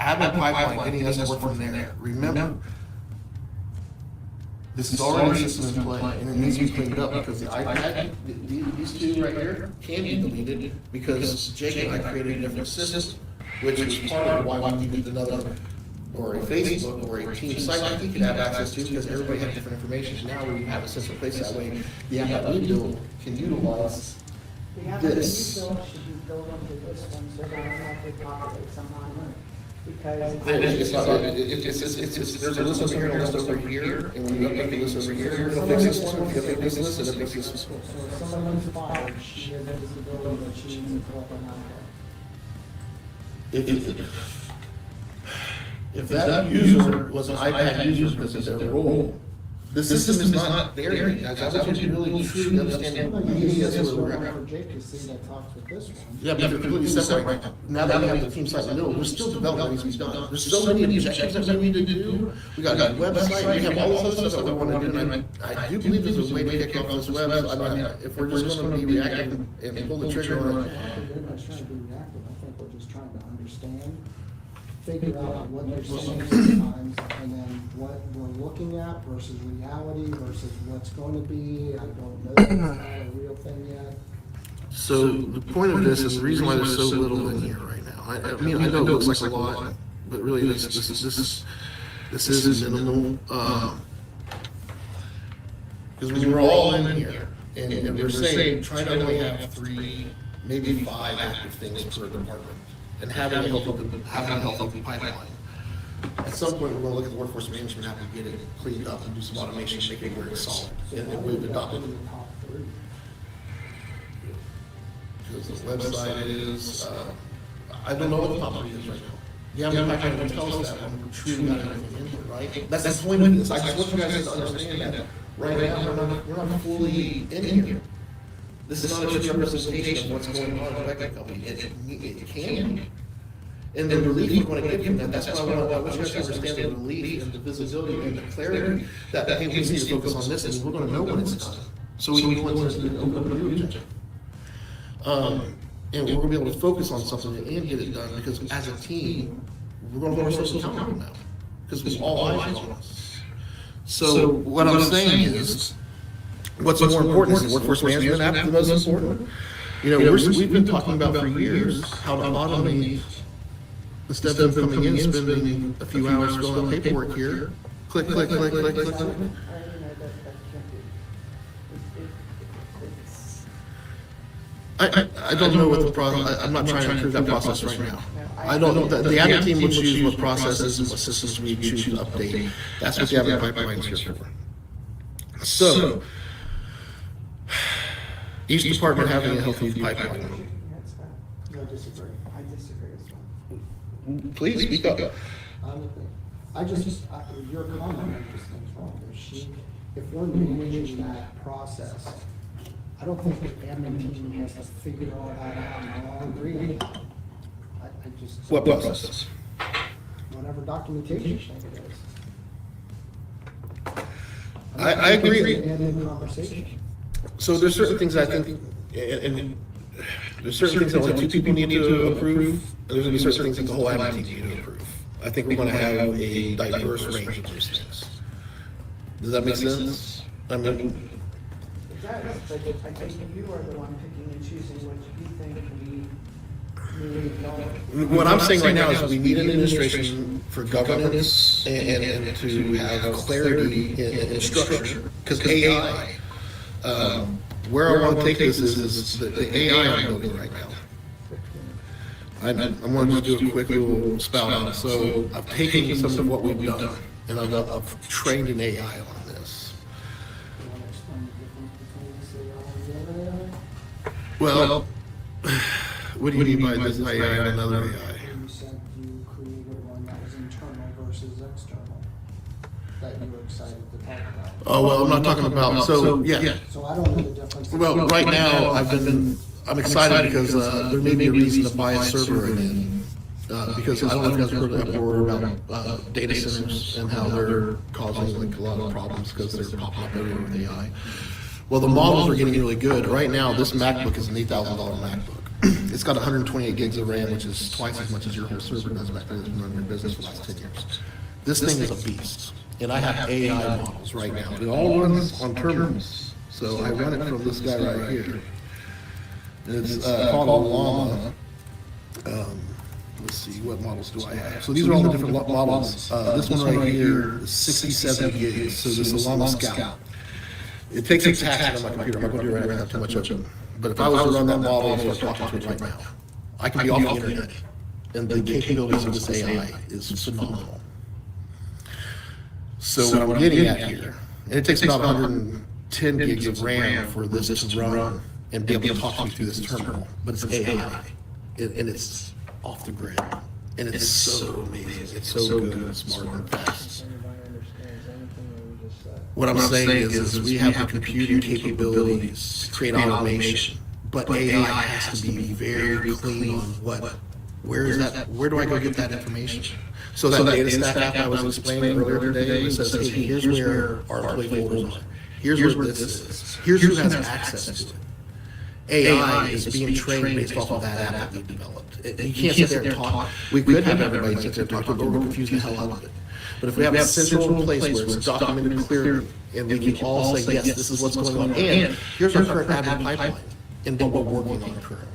S1: admin pipeline, getting us to work from there. Remember, this is already a system in play, and it needs to be cleaned up, because the iPad, these two right here can be deleted, because Jake and I created a different system, which was part of why we needed another, or a Facebook, or a team site that we could have access to, because everybody had different information. Now we have a central place, that way the app that we build can utilize
S3: The app that you
S1: this.
S3: build should be built onto this one, so that I don't have to populate somehow, because.
S1: It's not, there's a list over here and a list over here, and when you update the list over here, it'll fix this one, if you update this list, it'll fix this one.
S4: So if someone's fired, she has visibility that she needs to collect on iPad.
S1: If that user was an iPad user because of their role, the system is not there yet, guys. I want you to really truly understand.
S4: Well,
S1: the
S4: you
S1: media
S4: use
S1: is
S4: this
S1: where we're
S4: one
S1: at.
S4: for Jake to see that talks with this one.
S1: Yeah, but they're completely separate right now. Now that we have the team site in the middle, there's still development that needs to be done. There's so many objectives that we need to do. We got a website, we have all this other stuff that we want to do, and I do believe there's a way to kick off this web. I mean, if we're just gonna be reactive and pull the trigger on it.
S4: I think we're not trying to be reactive, I think we're just trying to understand, figure out what they're saying sometimes, and then what we're looking at versus reality versus what's going to be. I don't know, it's not a real thing yet.
S1: So the point of this is the reason why there's so little in here right now. I mean, I know it looks like a lot, but really this is minimal. Because we were all in here, and we're saying, try to only have 3, maybe 5 active things per department, and having a healthy pipeline. At some point, we're gonna look at the workforce management app and get it cleaned up and do some automation, make it where it's solid, and we've adopted it.
S4: The top three.
S1: Because the website is, I don't know what the top 3 is right now. Yeah, I'm not gonna tell us that when we truly got everything in here, right? That's the point of this, I just want you guys to understand that, right now, we're not fully in here. this is not a true representation of what's going on in the Beckett company. It can. And the relief we want to give from that, that's why I want you guys to understand the relief and the visibility and the clarity that, hey, we need to focus on this, and we're going to know when it's done. So we want to open up a new objective. And we're going to be able to focus on something and get it done, because as a team, we're going to hold ourselves accountable now, because we all eyes on us. So what I'm saying is, what's more important is the workforce management app the most important. You know, we've been talking about for years how to automate, instead of them coming in, spending a few hours filling out paperwork here, click, click, click, click, click, click.
S3: I already know that can't be. It's,
S1: I don't know what the process, I'm not trying to improve that process right now. I don't know, the admin team will choose what processes and what systems we choose to update. That's what the admin pipeline is here for. So, each department having a healthy pipeline.
S3: that's bad.
S4: No, I disagree.
S3: I disagree as well.
S1: Please speak up.
S4: Your comment, I just think is wrong. If we're managing that process, I don't think the admin team has to figure all that out and all agree on it. I just.
S1: What process?
S4: Whatever documentation it is.
S1: I agree.
S4: Admin conversation.
S1: So there's certain things I think, and there's certain things that only two people need to approve, and there's gonna be certain things that the whole admin team need to approve. I think we wanna have a diverse range of those things. Does that make sense? I mean,
S3: But I think you are the one picking and choosing what you think we need.
S1: what I'm saying right now is we need an administration for governance and to have clarity in structure. Because AI, where I want to take this is the AI I'm building right now. I'm going to do a quick little spout on it. So I've taken some of what we've done, and I've trained an AI on this.
S4: You want to explain the difference between this AI and the other AI?
S1: Well, what do you mean by this AI and another AI?
S4: You said you created one that was internal versus external, that you were excited to talk about.
S1: Oh, well, I'm not talking about, so, yeah.
S4: So I don't know the difference.
S1: Well, right now, I'm excited because there may be a reason to buy a server again. Because I don't know if you guys heard the uproar about data centers and how they're causing like a lot of problems because they're popping up everywhere with AI. Well, the models are getting really good. Right now, this MacBook is an $8,000 MacBook. It's got 128 gigs of RAM, which is twice as much as your whole server does back then. It's been running your business for the last 10 years. This thing is a beast. And I have AI models right now. It all runs on terminals. So I run it from this guy right here. And it's called a Llama. Let's see, what models do I have? So these are all the different models. This one right here is 67 gigs. So this is a Llama Scout. It takes a tax on my computer. I'm not going to do it right now. I have too much of it. But if I was to run that model and start talking to it right now, I can be off the internet. And the capabilities of this AI is phenomenal. So what I'm getting at here, and it takes about 110 gigs of RAM for this to run and be able to talk to you through this terminal. But it's AI, and it's off the grid. And it's so amazing. It's so good and smart and fast. What I'm saying is we have the computing capabilities to create automation, but AI has to be very clean on where do I go get that information? So that data stack app I was explaining earlier today says, hey, here's where our employee folders are. Here's where this is. Here's who has access to it. AI is being trained based off of that app that we developed. You can't sit there and talk. We could have everybody sit there and talk, but we're going to confuse the hell out of it. But if we have a central place where it's documented clearly, and we can all say, yes, this is what's going on, and here's our current admin pipeline, and what we're working on currently.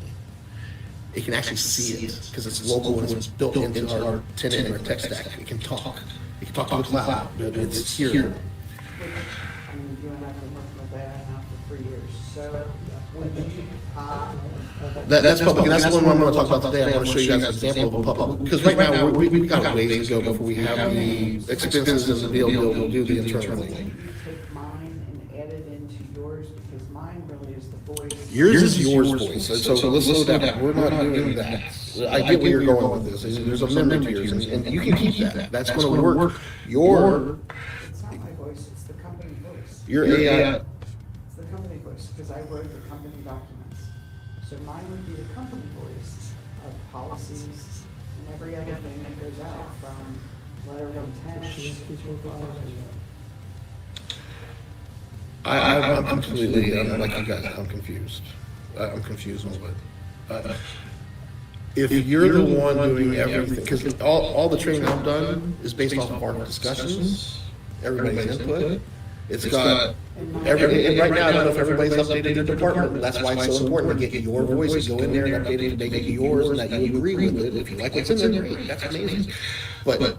S1: It can actually see it, because it's local and it's built into our tenant and our tech stack. It can talk. It can talk to the cloud, but it's here.
S3: I mean, you and I have been working with AI now for 3 years, so when you,
S1: That's public, and that's the one I'm gonna talk about today. I wanna show you guys an example of a public, because right now, we've got a ways to go before we have the expenses and to be able to do the internal thing.
S3: you take mine and add it into yours, because mine really is the voice.
S1: Yours is yours voice, so let's slow down. We're not doing that. I get where you're going with this. There's a limit to yours, and you can keep that. That's gonna work.
S3: It's not my voice, it's the company voice.
S1: Your AI,
S3: It's the company voice. voice, because I wrote the company documents. So mine would be the company voice of policies and every other thing that goes out, from letter of intent.
S1: I'm completely, I'm like you guys, I'm confused. I'm confused on what. If you're the one doing everything, because all the training I've done is based off of our discussions, everybody's input. It's got, and right now, I don't know if everybody's updated their department, that's why it's so important to get your voice, and go in there and update it to make it yours, and that you agree with it. If you like what's in there, great, that's amazing. But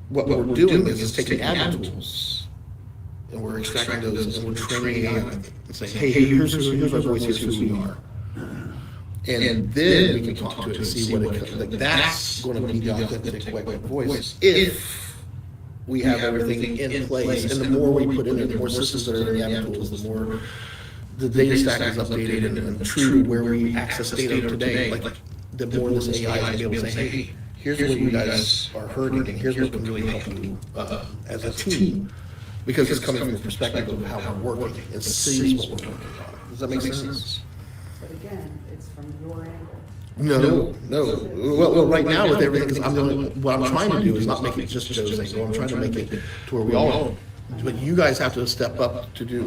S1: what we're doing is taking admin tools, and we're extracting those, and we're training AI, and saying, hey, here's our voice, here's who we are. And then we can talk to it and see what it, like, that's gonna be the authentic web voice, if we have everything in place. And the more we put in there, the more systems that are in the admin tools, the more the data stack is updated and true where we access data today, like, the more this AI is gonna be able to say, hey, here's what you guys are hurting, and here's what can really help you as a team. Because it's coming from the perspective of how we're working, and sees what we're working on. Does that make sense?
S3: But again, it's from your angle.
S1: No. Well, right now with everything, because what I'm trying to do is not make it just Joe's angle. I'm trying to make it to where we all, but you guys have to step up to do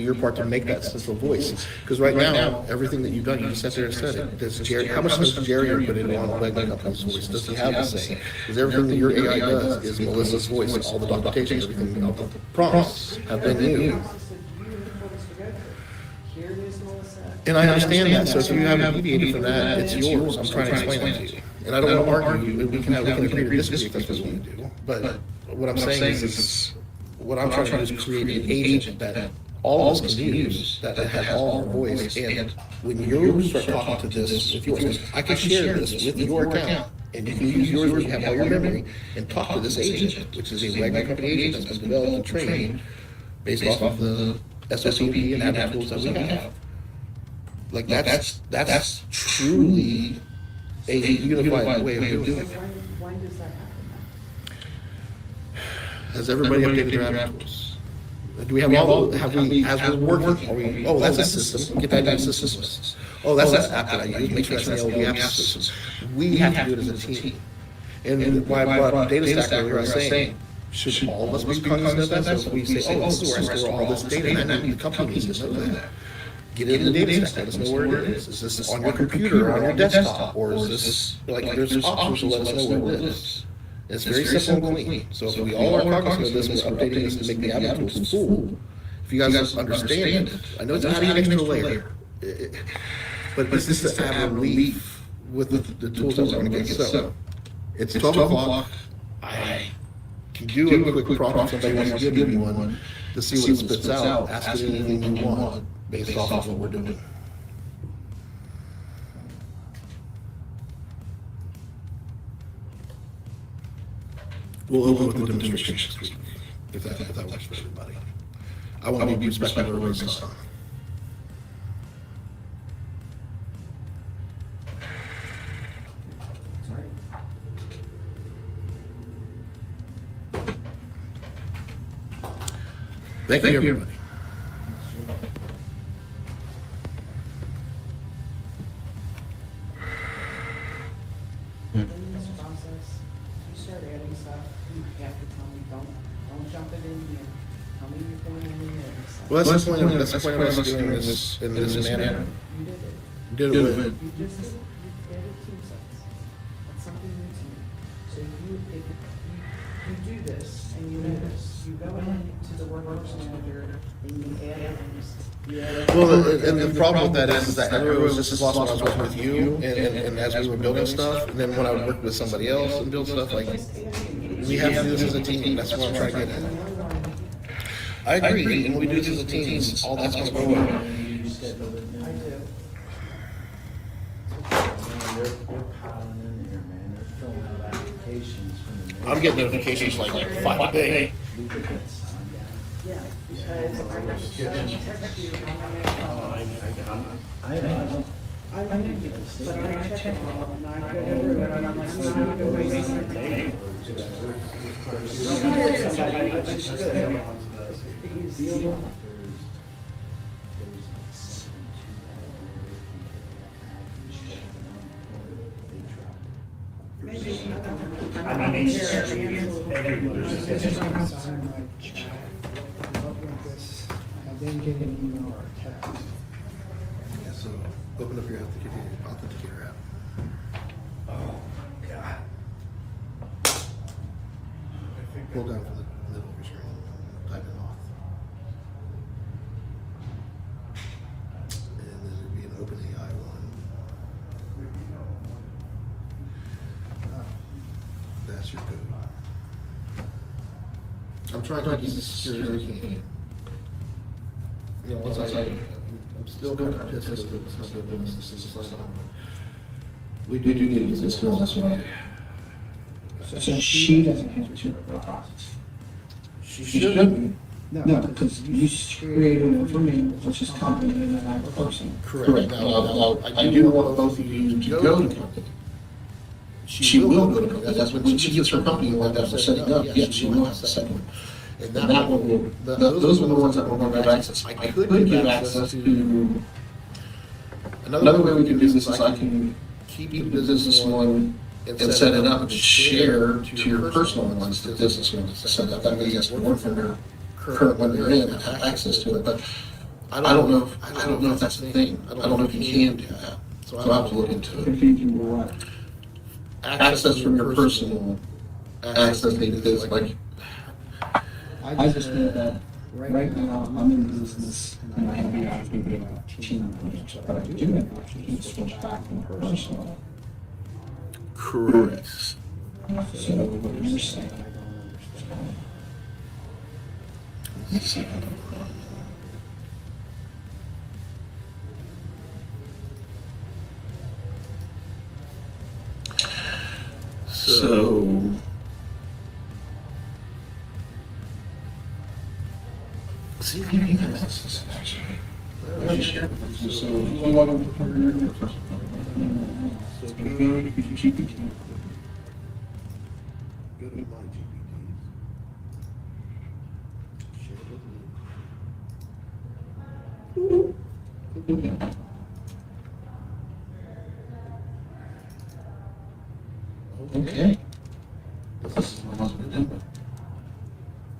S1: your part to make that central voice. Because right now, everything that you've done, you just sat there and said it. Does Jerry, how much does Jerry put in on Web Company's voice? Does he have the same? Because everything that your AI does is Melissa's voice. All the documentation, everything, all the prompts have been you. And I understand that, so if you haven't deviated from that, it's yours, I'm trying to explain it to you. And I don't want to argue, we can agree to disagree if that's what we want to do. But what I'm saying is, what I'm trying to do is create an agent that all of us can use, that has all our voice. And when you start talking to this with yours, I can share this with your account, and you can use yours where you have all your memory, and talk to this agent, which is a Wagner Company agent that's been developed and trained based off of the SOP and admin tools that we have. Like, that's truly a unified way of doing it.
S3: When does that happen?
S1: Has everybody updated their admin tools? Do we have as we're working, that's a system, get that into systems. Oh, that's an app that I use, make sure that's the LD app systems. We have to do it as a team. And why I brought up data stack earlier, I was saying, should all of us be cognizant of that? So if we say, this is where I store all this data, and I need the company needs to know that. Get into the data stack, let us know where it is. Is this on your computer, or on your desktop, or is this, like, there's options to let us know where it is. It's very simple and clean. So if we all are cognizant of this, we're updating this to make the admin tools full. If you guys understand it, I know it's adding an extra layer, but it's just to add relief with the tools that we're gonna get. So, it's 12 o'clock, I can do a quick prompt if somebody wants to give me one, to see what it spits out, ask it anything you want, based off of what we're doing. We'll open with the demonstration next week, if that works for everybody. I want to be respectful of everybody's time. Thank you, everybody.
S3: In this process, you start adding stuff, you have to tell me, don't jump it in here. Tell me you're going in here and stuff.
S1: Well, that's the point of us doing this in this manner.
S3: You did it.
S1: Did it with,
S3: You just did it. You added team sets. That's something new to me. So if you do this and you know this, you go into the workforce manager and you add things.
S1: well, and the problem with that is that everyone was just as lost when I was working with you, and as we were building stuff, and then when I would work with somebody else and build stuff, like, we have to do this as a team, that's what I'm trying to get at. I agree, and when we do this as a team, all that's gonna go away.
S3: I do.
S2: They're piling in there, man, they're filling out applications from the.
S1: I'm getting notifications like 5 a day.
S2: We could get signed down.
S3: Yeah, because I just text you on my phone.
S2: I don't.
S3: I know you, but I check them all, and I go through it, and I'm like, I'm not gonna waste my time. You hired somebody, which is good.
S2: There's makes
S3: Here,
S2: sense. Everybody's
S4: This is
S2: different.
S4: outside my chat. Look like this. I didn't get an email or a text.
S1: Yeah, so open up your authenticator app.
S2: Oh, God.
S1: Pull down from the middle of your screen. Type in auth. And then there'd be an OpenAI one. That's your code. I'm trying to keep this secure as I can. You know, once I'm still kind of pissed that it's not doing this, this is like, we do need this girl, that's why.
S4: So she doesn't have to process.
S1: She
S4: She
S1: should.
S4: shouldn't. No, because you created it for me, which is company, and then I'm a person.
S1: Correct. Now, I do want both of you to go to company. She will go to company. That's when she gets her company lined up for setting up, yes, she will have to set one. And that one will, those are the ones that we're going to have access. I could give access to, another way we can do this is I can keep the business one and set it up and share to your personal ones, the business one to set up. That way you guys can work from your current one you're in and have access to it. But I don't know if that's the thing. I don't know if you can do that. So I'll have to look into it.
S4: If you can do what?
S1: Access from your personal, access maybe this, like,
S4: I just know that right now I'm in business and I have the opportunity about team members, but I do have the opportunity to switch back from personal.
S1: correct.
S4: So what you're saying, I don't understand.
S1: Let's see. So. See if you can access this actually.
S4: So if you want to put it in your personal.
S1: So go to GPT. Go to my GPTs. Share it with me.
S4: Okay.
S1: This is my husband.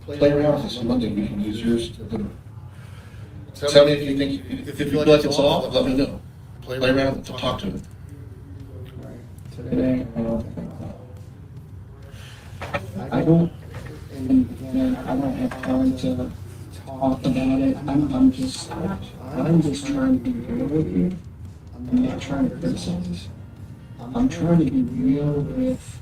S1: Play around with this Monday. We can use yours to. Tell me if you think, if you feel like it's off, let me know. Play around with it, talk to it.
S4: Today, I don't think I don't, and again, I don't have time to talk about it. I'm just trying to be real with you. I'm not trying to criticize. I'm trying to be real with,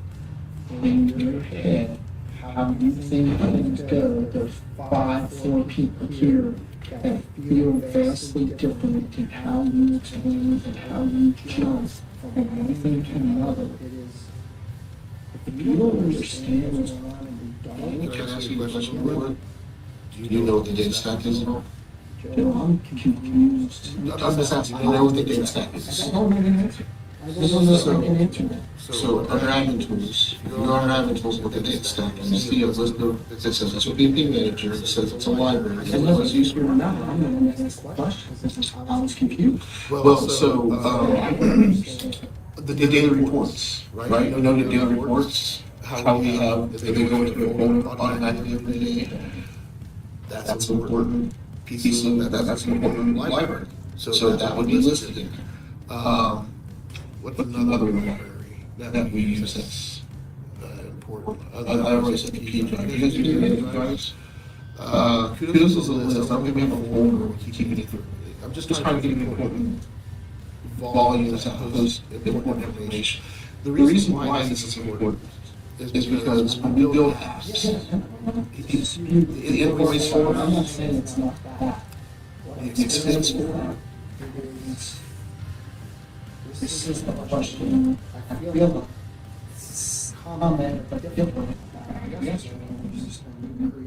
S4: in your head, how you think things go. There's 4 people here that feel vastly different in how you explain and how you jump from one thing to another. If you don't understand what's going on and you
S1: Can I
S4: don't,
S1: ask you a question? Do you know what the data stack is at all?
S4: I'm confused.
S1: I'm just asking, do you know what the data stack is?
S4: I don't know the answer. I don't know if I can answer that.
S1: So under admin tools, if you go under admin tools, look at data stack, and you see a list of, it says SOP manager, it says it's a library.
S4: And whether it's useful or not, I'm not gonna ask questions. I was confused.
S1: Well, so, the daily reports, right? You know the daily reports, how we have, if they go into the folder automatically every day. That's an important piece of, that's an important library. So that would be listed in there. What's another library that we use that's important? I already said the key drive. You guys do any drives? Kudos is a list. I'm gonna make a folder where we keep it through. I'm just trying to give you important volumes of those important information. The reason why this is important is because when we build apps, the invoice form,
S4: I'm not saying it's not that.
S1: the expense form,
S4: This is the question. I feel like it's comment, but different. Yes,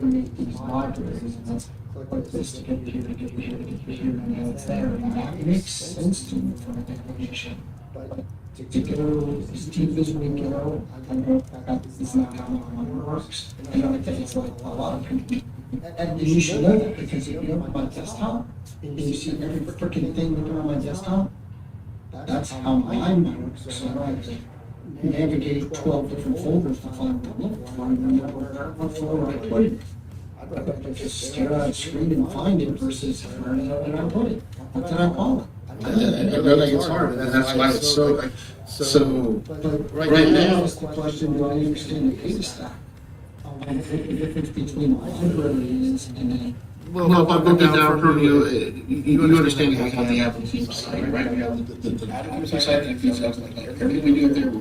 S4: create these libraries and click this to get here, to get here, to get here, and now it's there. And that makes sense to me from a definition. But to go as deep as we go, I know that is not how my mind works. And I think it's like a lot of people. And you should know that because if you look at my desktop and you see every freaking thing looking on my desktop, that's how my mind works. So, right, navigate 12 different folders to find the look for, and remember what folder I put it in. I'd rather just stare at a screen and find it versus where did I put it? What did I call it?
S1: I know that it's hard, and that's why it's so,
S4: But
S1: right now,
S4: is the question, do I understand the data stack? And what the difference between libraries and
S1: well, if I broke it down for you, you understand we have the Apple team site, right? We have the Apple team site, and things like that. Everything we do there,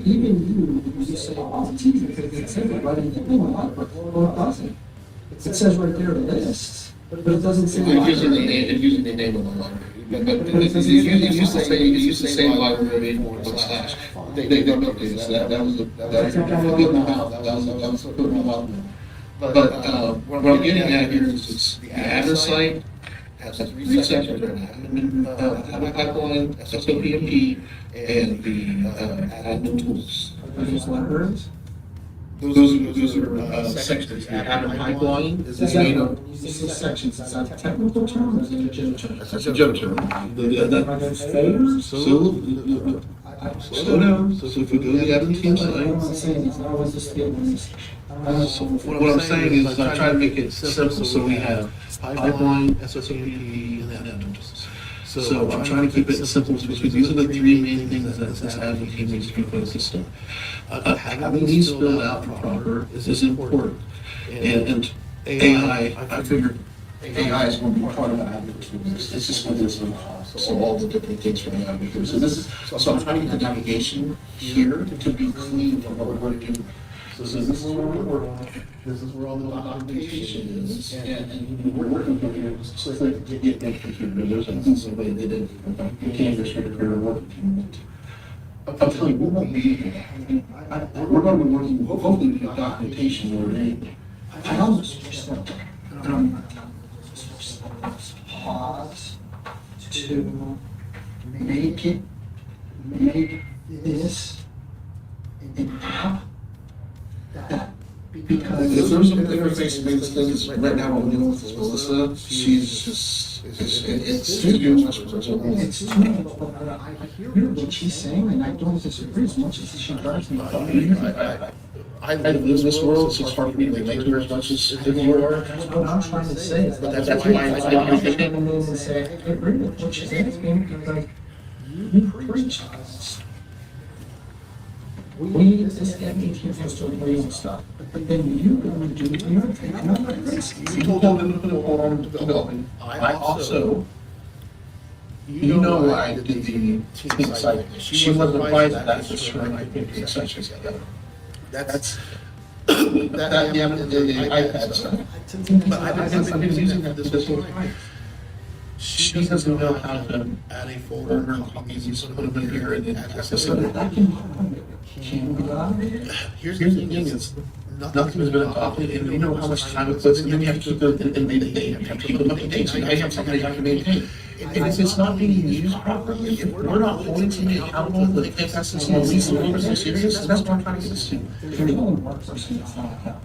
S4: even you say, oh, it's easy, because it says it right in the well, it doesn't. It says right there, lists, but it doesn't say.
S1: Using the name of the library. But it used to say library / they don't update us. That was a good amount. That was a good amount. But what I'm getting at here is it's the admin site has three sections: admin pipeline, SOPMP, and the admin tools.
S4: Are those libraries?
S1: Those are sections. The admin pipeline is made of.
S4: This is sections, is that a technical term or is it a general term?
S1: That's a general term.
S4: Are those phased?
S1: Slow down. So if we go to the admin team
S4: What I'm
S1: site.
S4: saying is, how is this getting?
S1: So what I'm saying is I try to make it simple, so we have pipeline, SOPMP, and admin tools. So I'm trying to keep it simple, because these are the three main things that this admin team needs to be focused on. Having these filled out proper is important. And AI, I figured AI is going to be part of the admin tools. It's just going to so all the different things from the admin tools. So I'm trying to get the navigation here to be clean from what we're going to do. So this is where we're working on. This is where all the documentation is, and we're working on here. So it's like get that computer. There's somebody that did it. You can't just figure out what. I'll tell you, we won't be. We're going to be working. Hopefully, with the documentation we're in.
S4: I almost just pause to make this an app that, because
S1: If there's an interface that makes things right now, what we're doing with Melissa, she's just, it's too much for her.
S4: it's too much, but I hear what she's saying and I don't disagree as much as she drives me.
S1: I live in this world, so it's hard for me to relate to her as much as you are.
S4: What I'm trying to say is that
S1: That's
S4: that's
S1: why
S4: why
S1: I
S4: I come in and say, I agree with what she's asking, because like, you preach us. We need this admin team for to agree on stuff, but then you go and do your thing, and I'm like, crazy.
S1: We told them to put it on development. I also, you know why I did the team site. She wasn't advised that that's just her, I think, the sections together. That's, that, yeah, I had stuff. But I've been using that this whole time. She doesn't know how to add a folder, copies, and put them in here and then access it.
S4: Can we automate it?
S1: Here's the thing is, nothing has been adopted, and you know how much time it puts, and then you have to keep it, and they have to keep it up to date, so now you have something that you have to maintain. And if it's not being used properly, if we're not holding somebody accountable, then if that's the least of what we're serious, that's what I'm trying to get us to.
S4: There's only one person that's not accountable.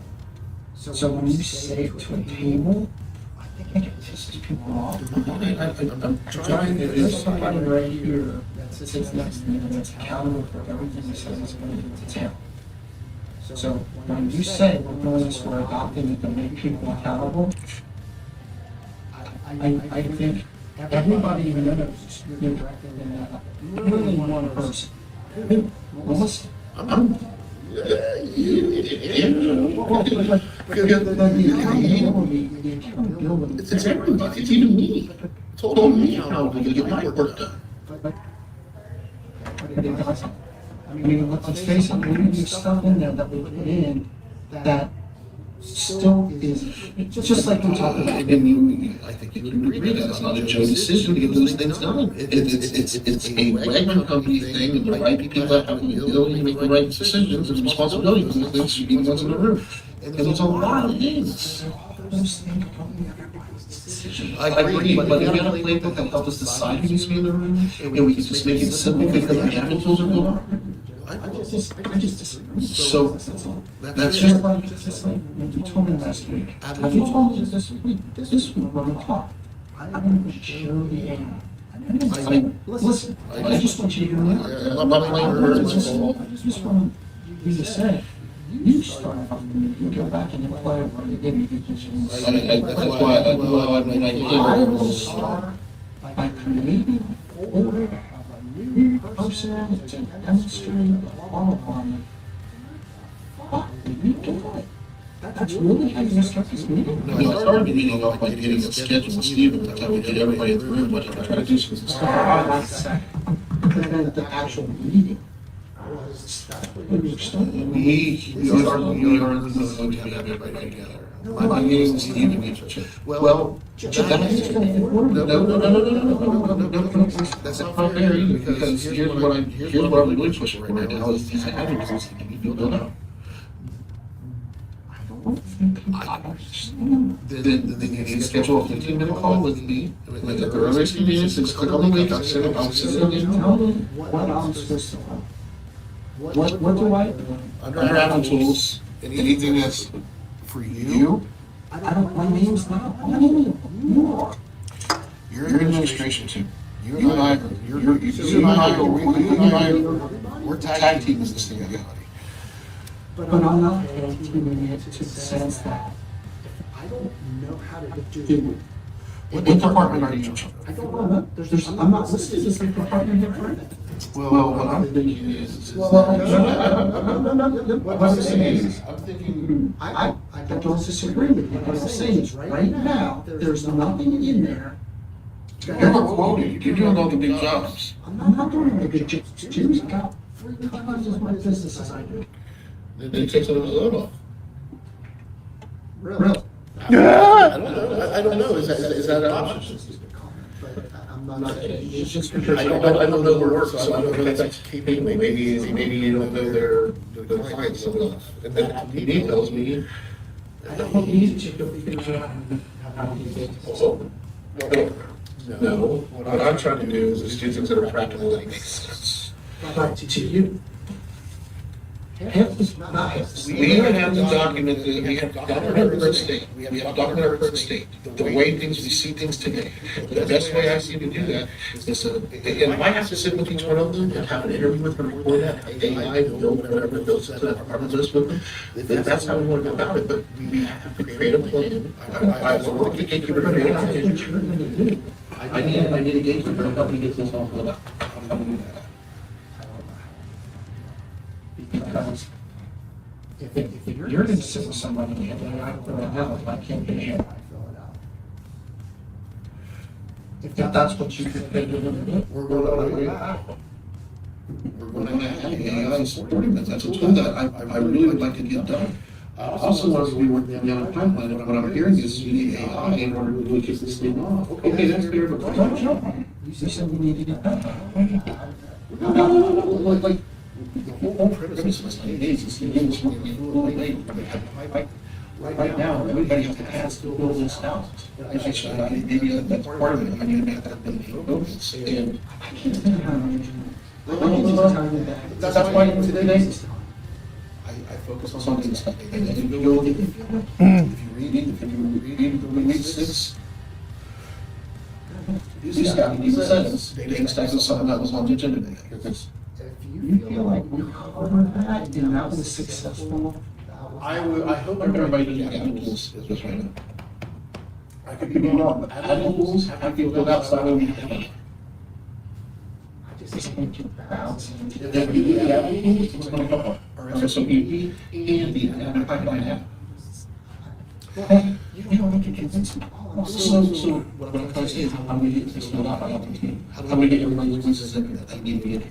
S4: So when you say to a table, I think it pisses people off.
S1: I'm
S4: Trying, there's somebody right here that sits next to me that's accountable for everything he says he's going to do to town. So when you say we're doing this, we're adopting it to make people accountable, I think everybody knows you're directing that, more than one person. Melissa,
S1: It's everybody, it's even me. It's holding me accountable to get my work done.
S4: But it doesn't. I mean, let's face it, we need stuff in there that we put in that still is, just like we talked about.
S1: And you, I think you would agree that it's not a Joe decision to get those things done. It's a Wagner company thing, and the right people that have the ability to make the right decisions and responsibilities, and those should be the ones in the room. And there's a lot of things. I agree, but if you have a playbook that helps us decide who needs to be in the room, and we can just make it simple because the admin tools are good. I just disagree. So, that's just
S4: like when you told me last week. If you told me this week we're gonna talk, I wouldn't show the AI.
S2: Listen, I just want you to know.
S1: I'm not blaming her, it's my fault.
S2: I just want you to say, you start from, you go back and you play where you give me positions.
S1: That's why I
S2: will start by creating an order of a new person to demonstrate the qualifying. Fuck, did we do it? That's really how you start this meeting?
S1: No, I started the meeting off by getting a schedule with Steve, and I would get everybody in the room, but I tried to do some stuff.
S2: The actual meeting was, that's what you started.
S1: We are going to have everybody together. My meeting with Steve and each. Well, that's not fair either, because here's what I'm really pushing right now is these avenues need to be built up. Then you need to schedule a 15-minute call with me, with the earliest convenience, just click on the link, I'll send it in.
S2: Tell them what I'm supposed to do. What do I?
S1: Under admin tools, anything that's for you,
S2: I don't, my name's not on it. You are.
S1: your administration team. You and I, we're tag teaming this thing together.
S2: But I'm not teaming it to the sense that
S4: I don't know how to do
S2: do it.
S1: What department are you in?
S4: I don't know.
S2: I'm not listed as a department head for it.
S1: Well, what I'm thinking is.
S2: What I'm saying is,
S1: I'm thinking.
S2: I don't disagree with you. What I'm saying is, right now, there's nothing in there.
S1: You're not quoting, you're doing all the big jobs.
S2: I'm not doing a good job. Jim's got 3 times as much business as I do.
S1: Then it takes some of his load off.
S2: Really?
S1: I don't know, is that an option?
S4: I'm not.
S2: It's just because
S1: I don't know where it works, so I don't know if that's keeping, maybe you don't know their clients enough. And then he tells me.
S2: I don't need you to figure out how to do it.
S1: No, what I'm trying to do is do things that are practical that make sense.
S2: But to you, half is not half.
S1: We even have to document, we have documented our current state, we have documented our current state, the way we see things today. The best way I see to do that is to, and if I have to sit with each one of them and have an interview with them, record that, AI, build whatever builds that apartment list with them, then that's how we want to go about it, but we have to create a plan. I want to get you to create a plan. I need a gatekeeper to help me get this all built up. How do we do that?
S2: Because if you're going to sit with somebody and they're not going to help, I can't be here. If that's what you think they're going to do.
S1: We're going to have AI supporting that. That's a tool that I really would like to get done. I also want to be working the other pipeline, and what I'm hearing is you need AI in order to really kick this thing off. Okay, that's fair, but
S2: You said we need to get that.
S1: like, the whole premise of this MyDays is you need to be right now, everybody has to build this out. Actually, maybe that's part of it. I mean, that build this. And that's why today, I focus on things like that. And if you go look at, if you read this, these guys, these sentence, they expect something that was on the agenda today. Because
S2: You feel like we covered that and that was successful?
S1: I hope everybody doesn't get tools is right now. I could be wrong, but admin tools have to build outside of the
S2: I just can't get bounce.
S1: then we do the admin tools, it's going to help our SOP and the admin pipeline app.
S2: You don't make it convincing.
S1: So what I'm trying to say is how do we get this built out? How do we get everybody's voices in that they need to get?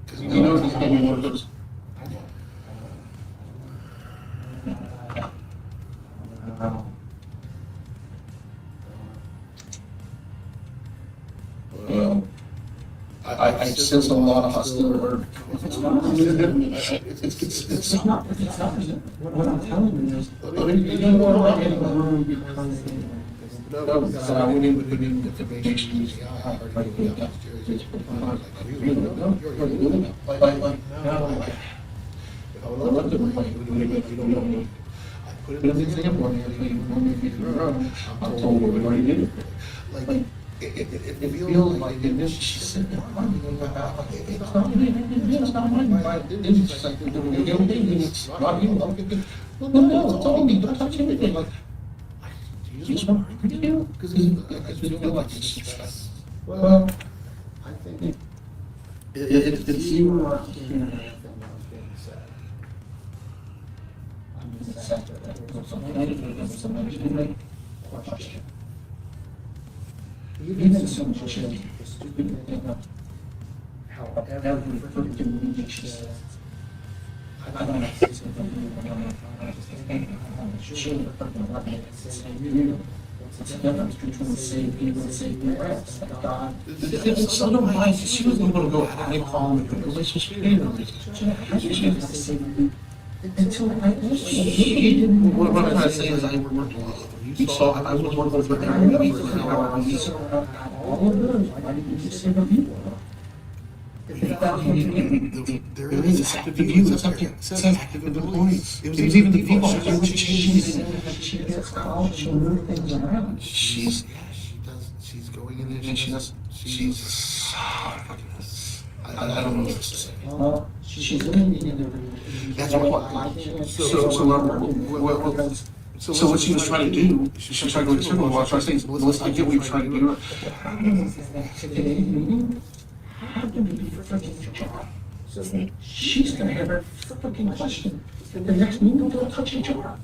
S1: Because you know this can be one of those. Well, I sense a lot of hostility.
S2: It's not, if it's not, what I'm telling you is, you don't want to get in the room because they.
S1: So we need information using AI. I put an example on here. I'm told we're going to get it. Like,
S2: it feels like it is, she said, about, it's not me, it's not my business, it's like, it's not you, well, no, it's all me, don't touch anything, like,
S1: You
S2: you
S1: just
S2: just
S1: want
S2: want
S1: to
S2: to
S1: argue?
S2: do,
S1: Because
S2: because
S1: I
S2: you
S1: feel like it's stress.
S2: well,
S1: I think
S2: it's you or hearing anything that was being said. I'm just saying that there was something negative, there was some legitimate question. Even some just the stupid thing of how every freaking meeting she says, I don't know if it's something new, I just think, I'm sure the freaking right and say you. What's the difference between save people and save the rest? Thank God. It's otherwise, she was able to go high quality relationship, she didn't have to save you. Until I didn't. What I'm trying to say is I worked a lot. You saw, I was working with her, I really for an hour, you saw all of those, why didn't you just save a few?
S1: There is this active view, it's up here, it says active employees. It was
S2: Even the
S1: default,
S2: default,
S1: she
S2: she's,
S1: changes.
S2: she gets called, she'll move things around.
S1: Yeah, she does, she's going in there, she's, oh my goodness. I don't know what to say.
S2: Well, she's living in the.
S1: That's what, so what she was trying to do, she was trying to go to circle, while I was saying, Melissa, I get what you're trying to do.
S2: The problem is that today's meeting happened to be freaking HR. So she's gonna have her freaking question. The next meeting, don't touch HR.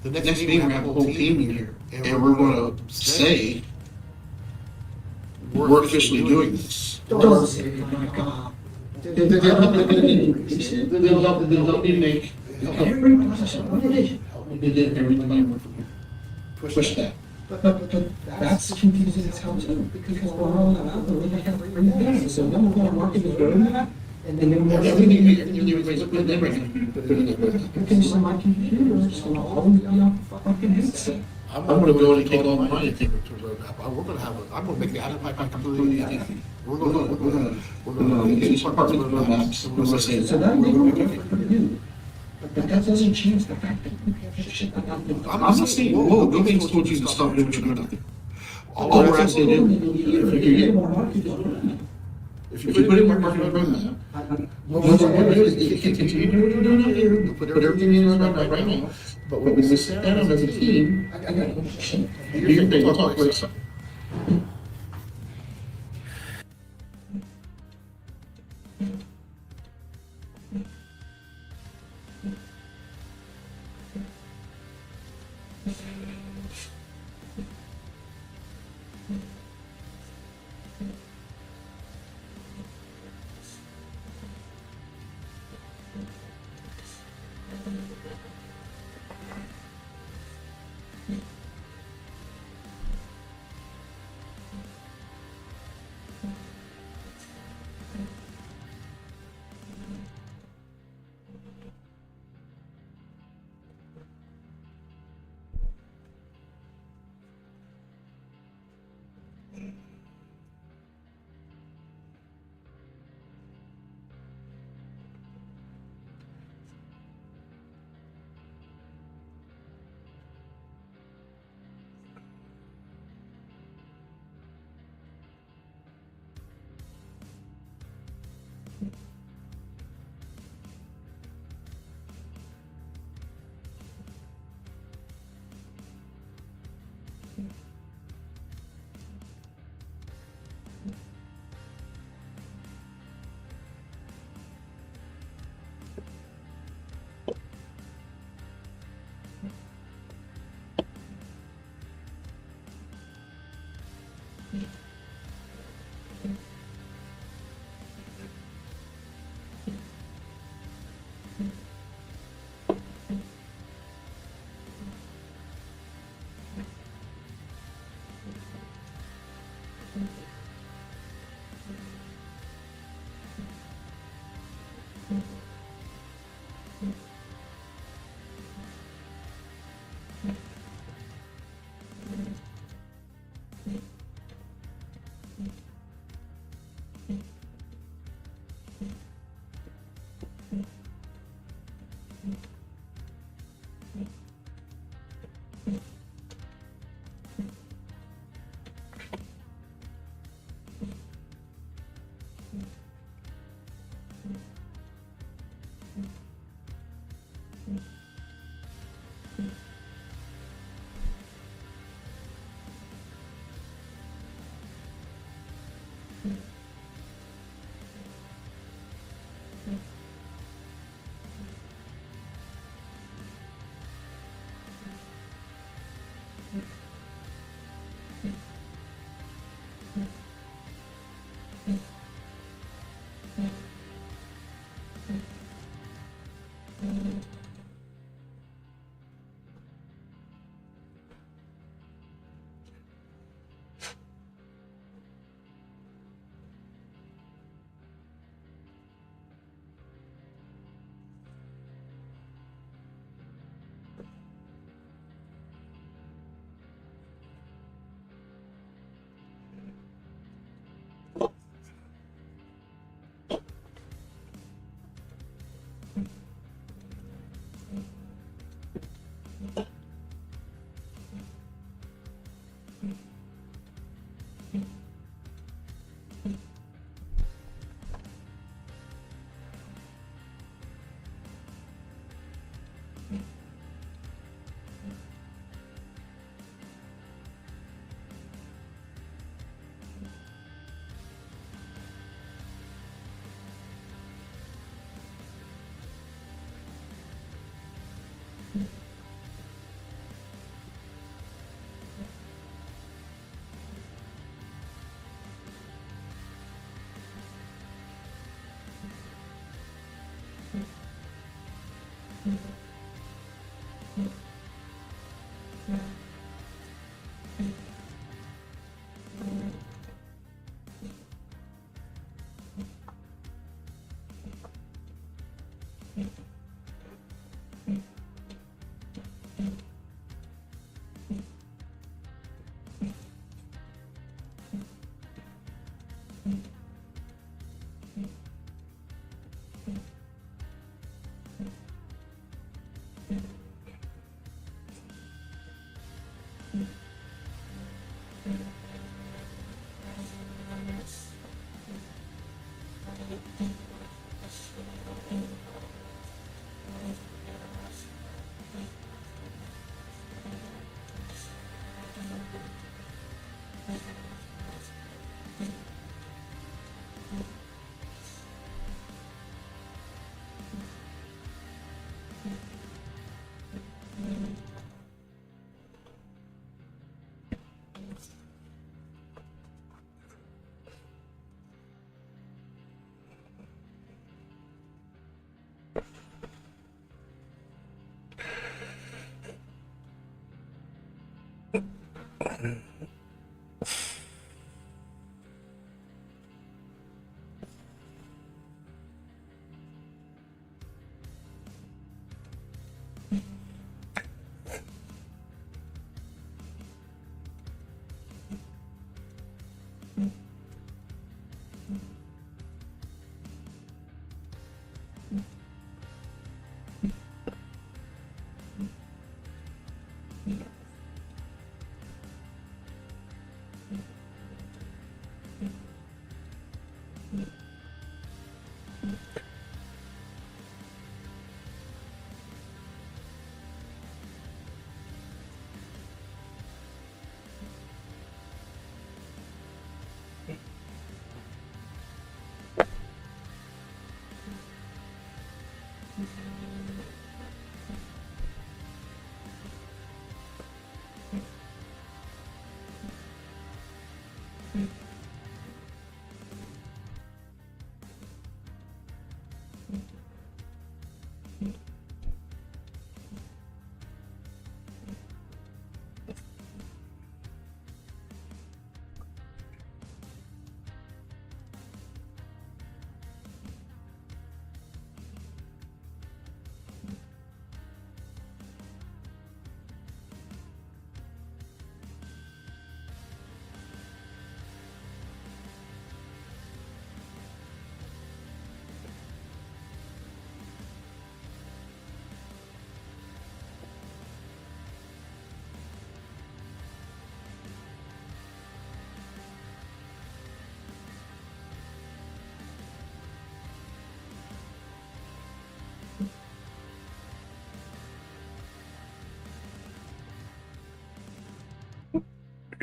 S1: The next meeting, we have a whole team here, and we're gonna say, we're officially doing this.
S2: Don't say, my God. They'll help me make. Every position, what it is, help me get everything push that. But that's confusing as hell too, because we're all about, we only have 3 days, so then we're gonna market the roadmap, and then we're.
S1: Everything you
S2: Because on my computer, it's gonna always be on fucking headset.
S1: I'm gonna go in and take all mine and take it to a roadmap. We're gonna have, I'm gonna make the admin pipeline completely empty. We're gonna get each department roadmaps, and we're gonna say.
S2: So that may go different for you, but that doesn't change the fact that you have shit that I'm doing.
S1: I'm not saying, whoa, nobody's told you to stop doing what you're doing. All we're asking you to do,
S2: If you get more marketing.
S1: if you put it in your marketing roadmap, what we're gonna do is continue doing it here, we'll put everything in our roadmap right now. But when we sit down as a team,
S2: I got a question.
S1: do your thing, we'll talk later.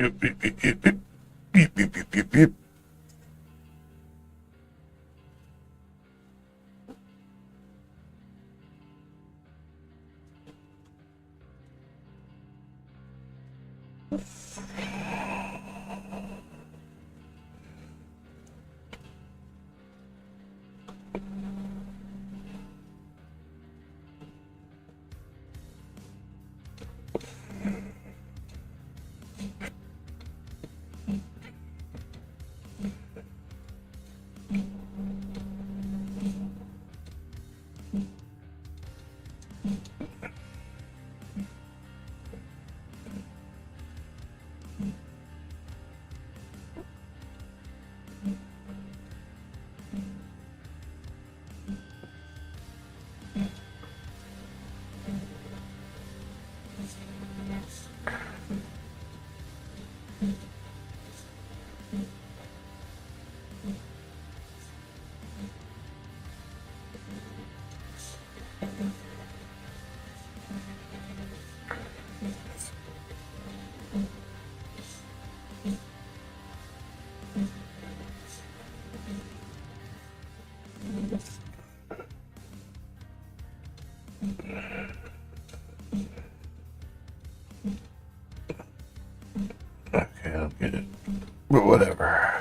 S6: Beep, beep, beep, beep, beep. Beep, beep, beep, beep, beep. Okay, I'll get it. But whatever.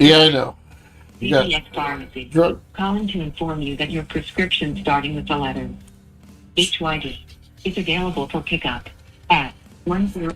S6: Yeah, I know. You got
S7: CVS Pharmacy.
S6: drug.
S7: Calling to inform you that your prescription starting with the letter HYD is available for pickup at 10.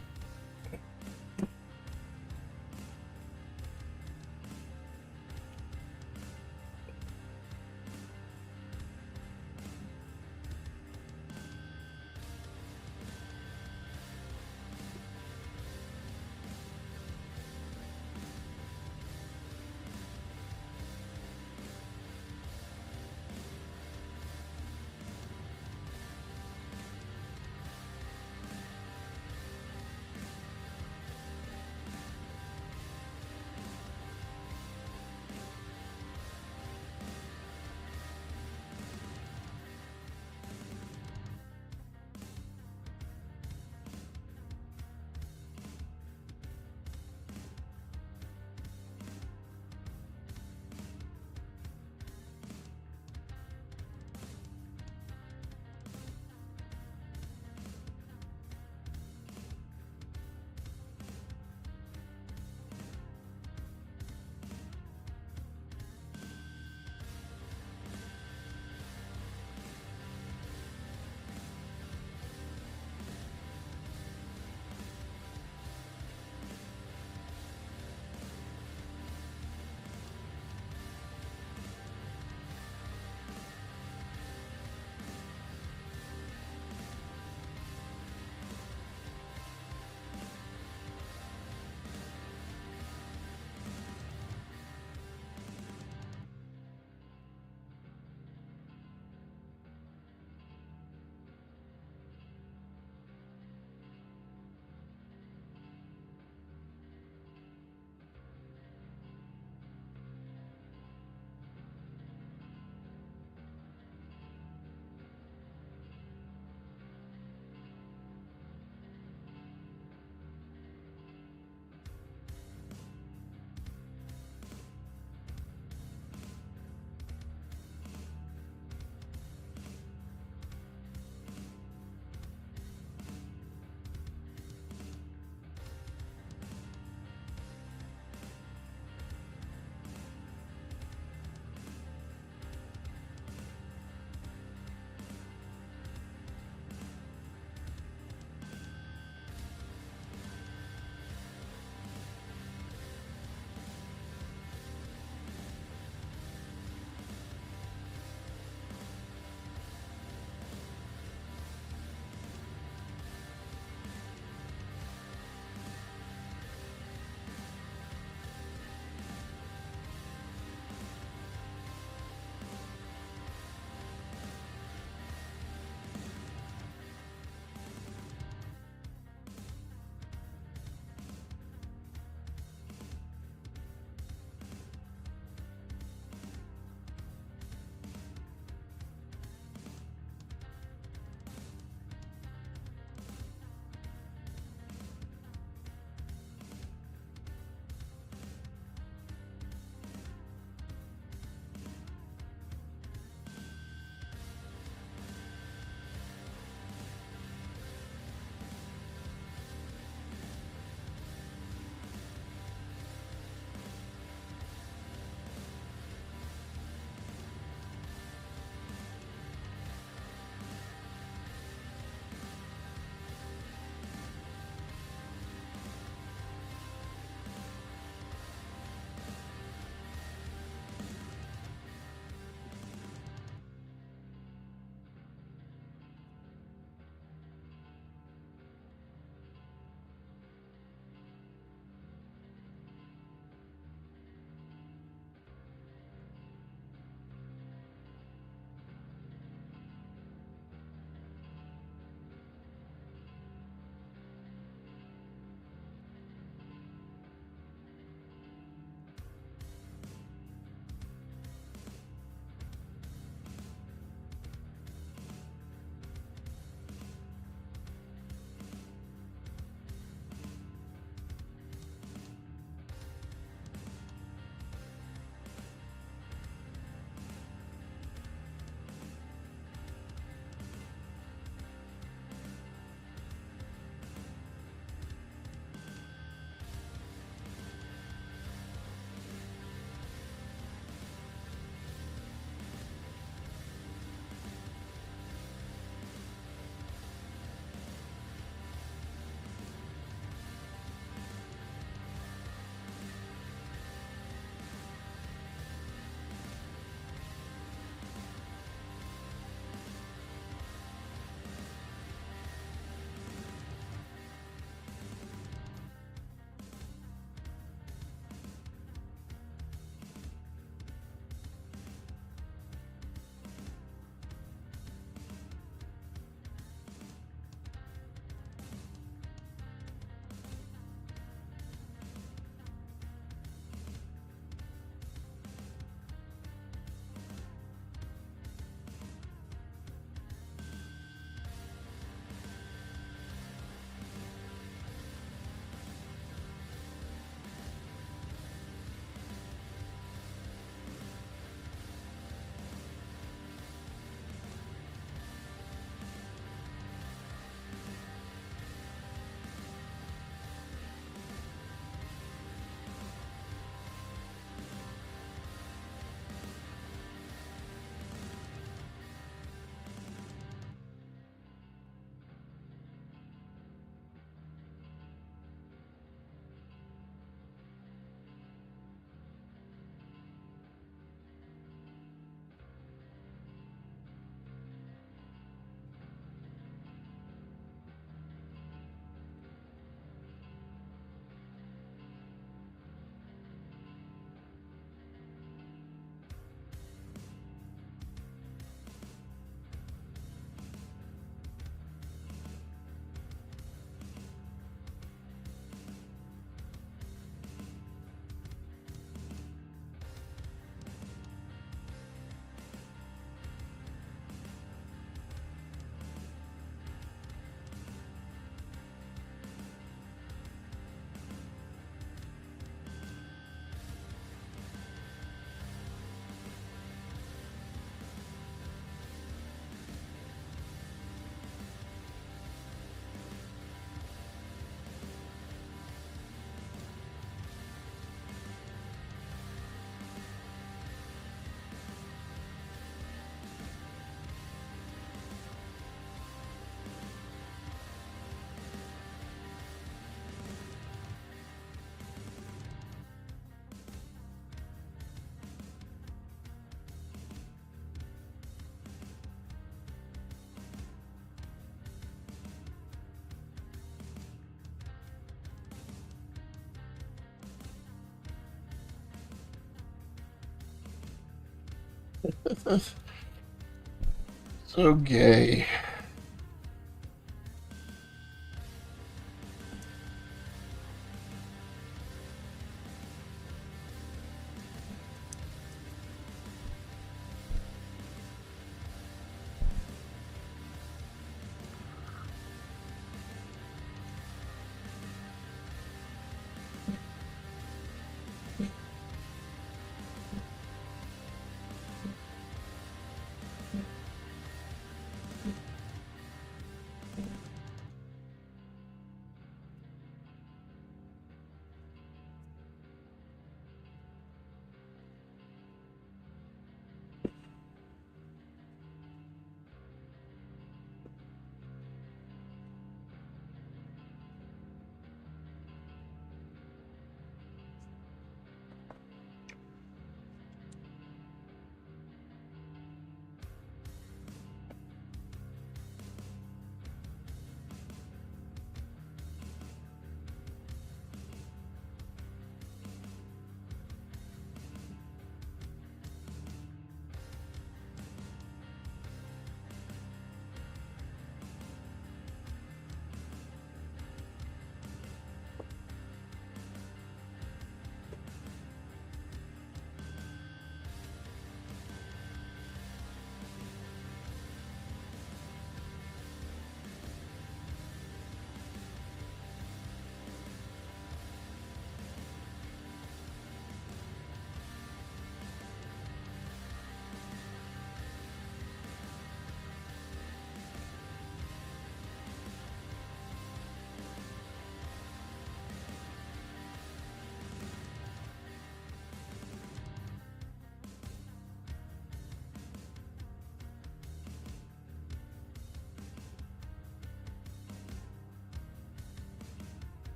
S6: So gay.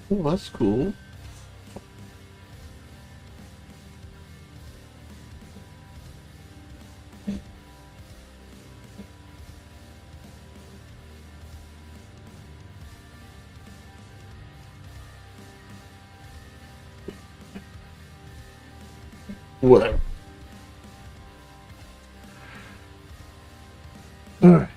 S1: Oh, that's cool. Whatever. All right.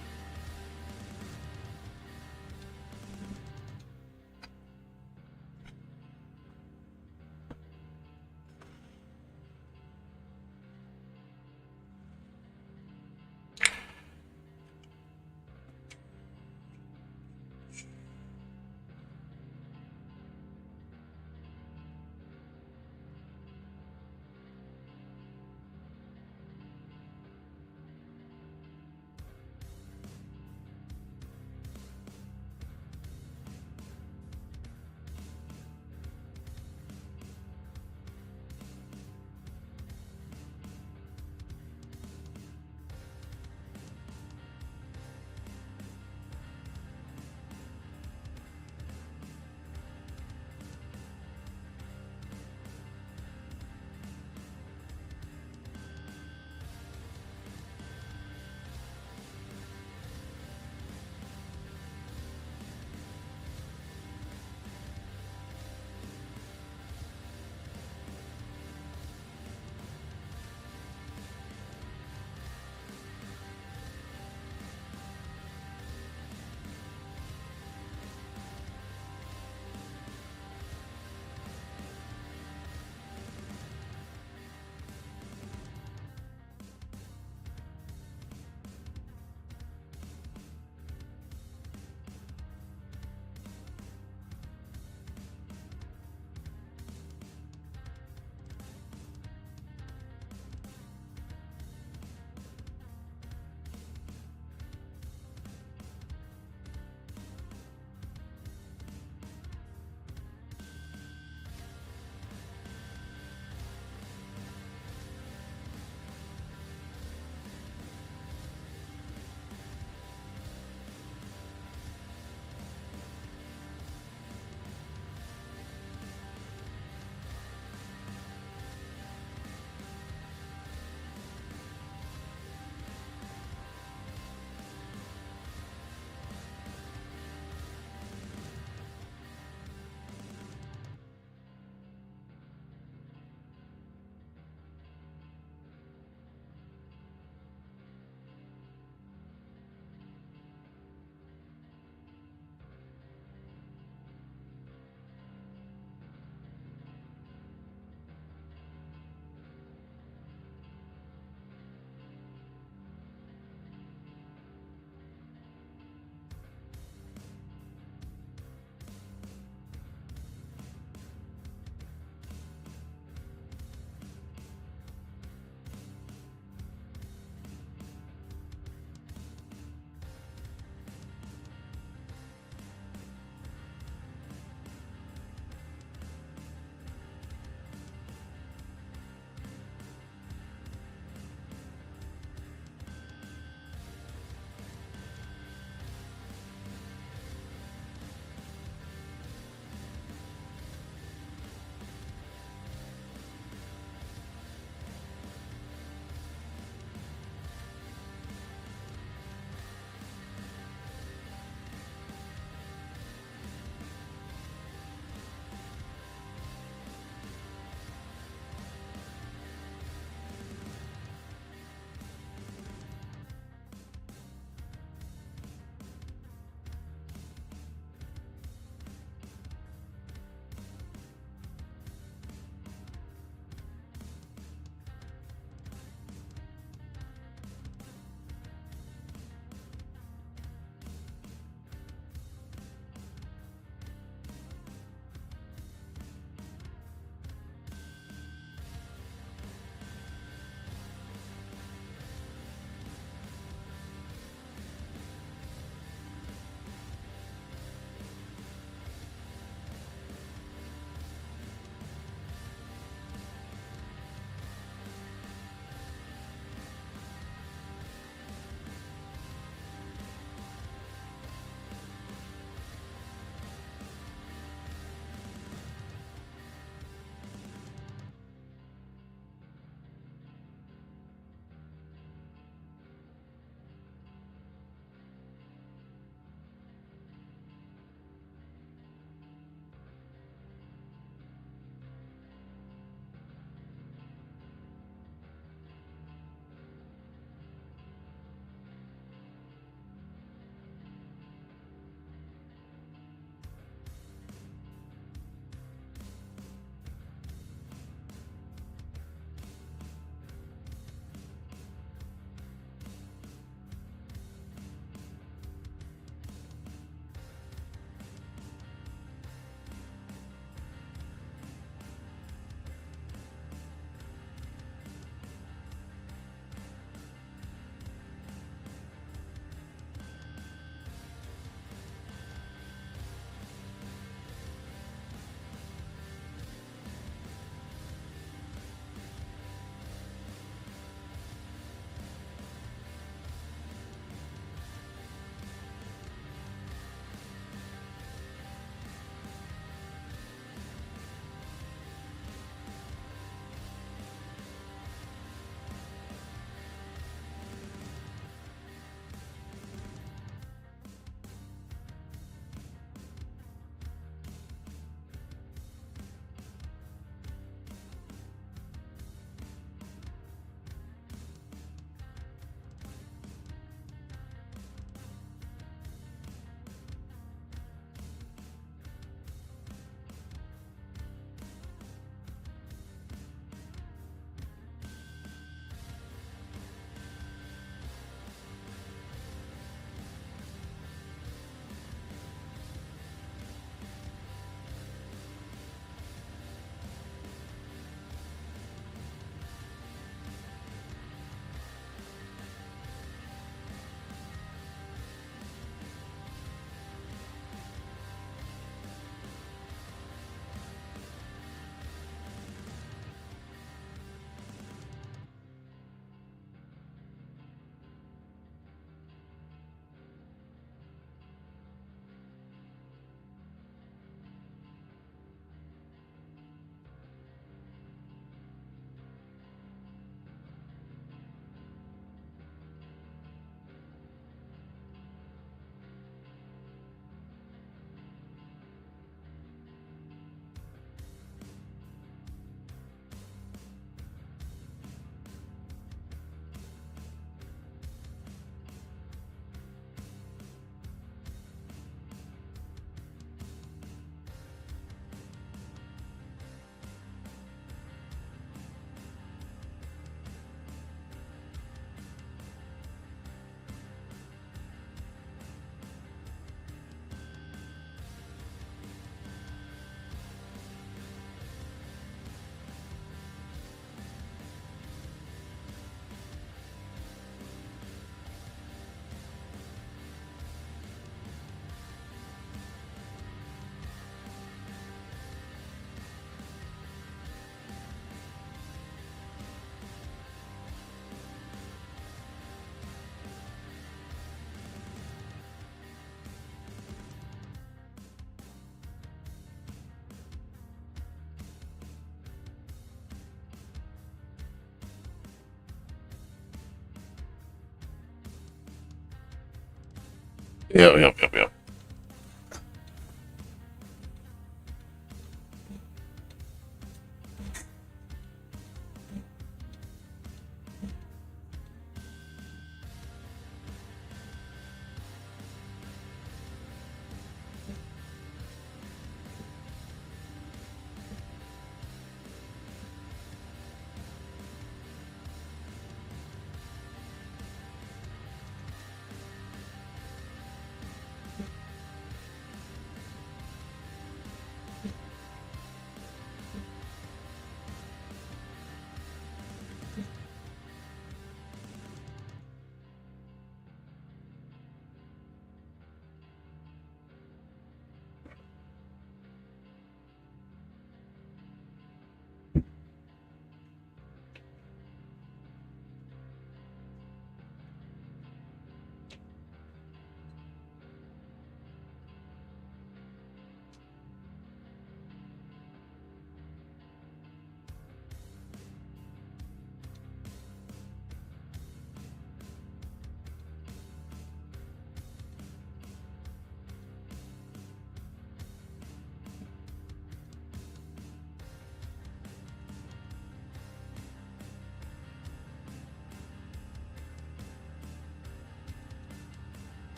S6: Yep.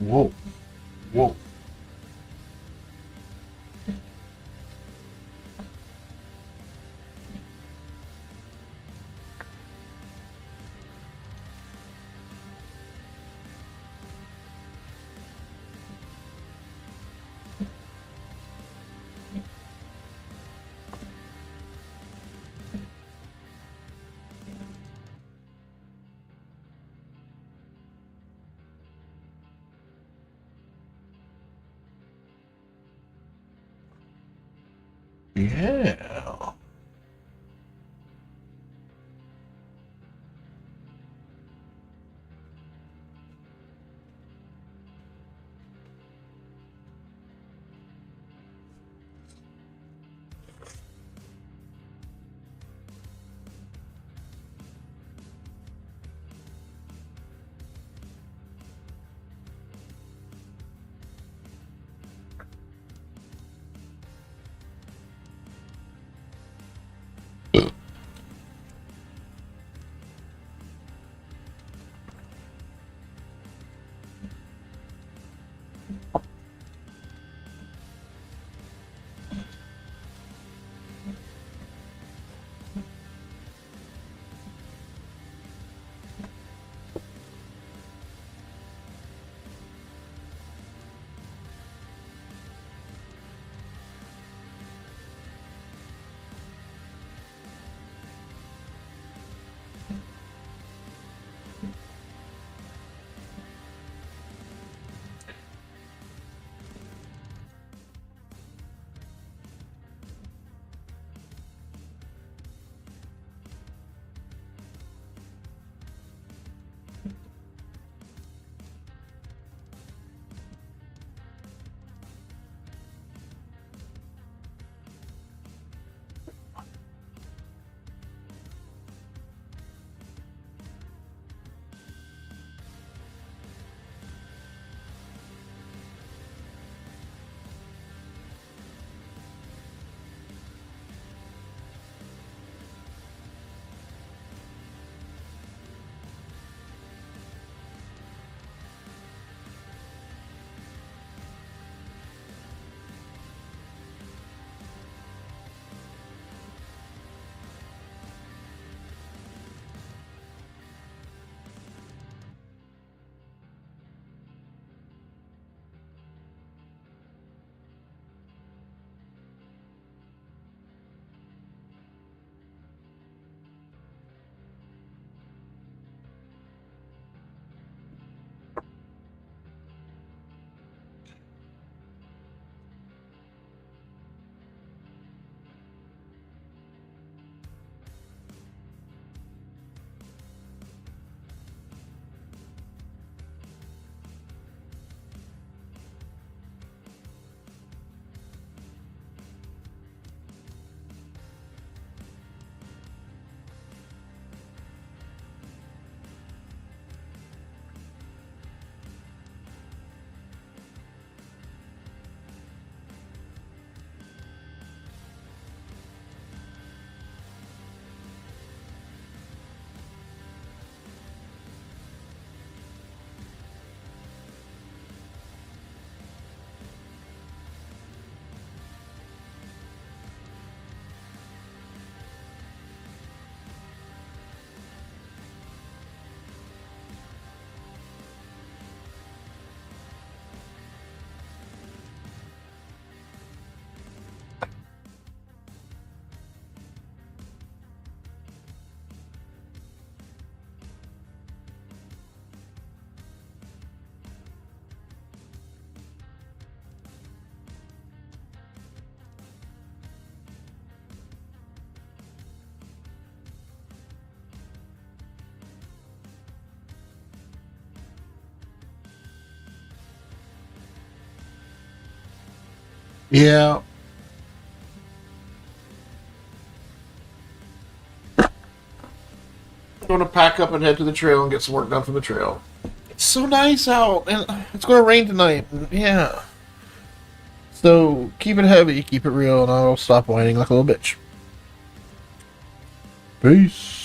S6: Whoa. Whoa. Yeah.
S1: Yeah. I'm going to pack up and head to the trail and get some work done for the trail. It's so nice out, and it's going to rain tonight. Yeah. So keep it heavy, keep it real, and I'll stop whining like a little bitch. Peace.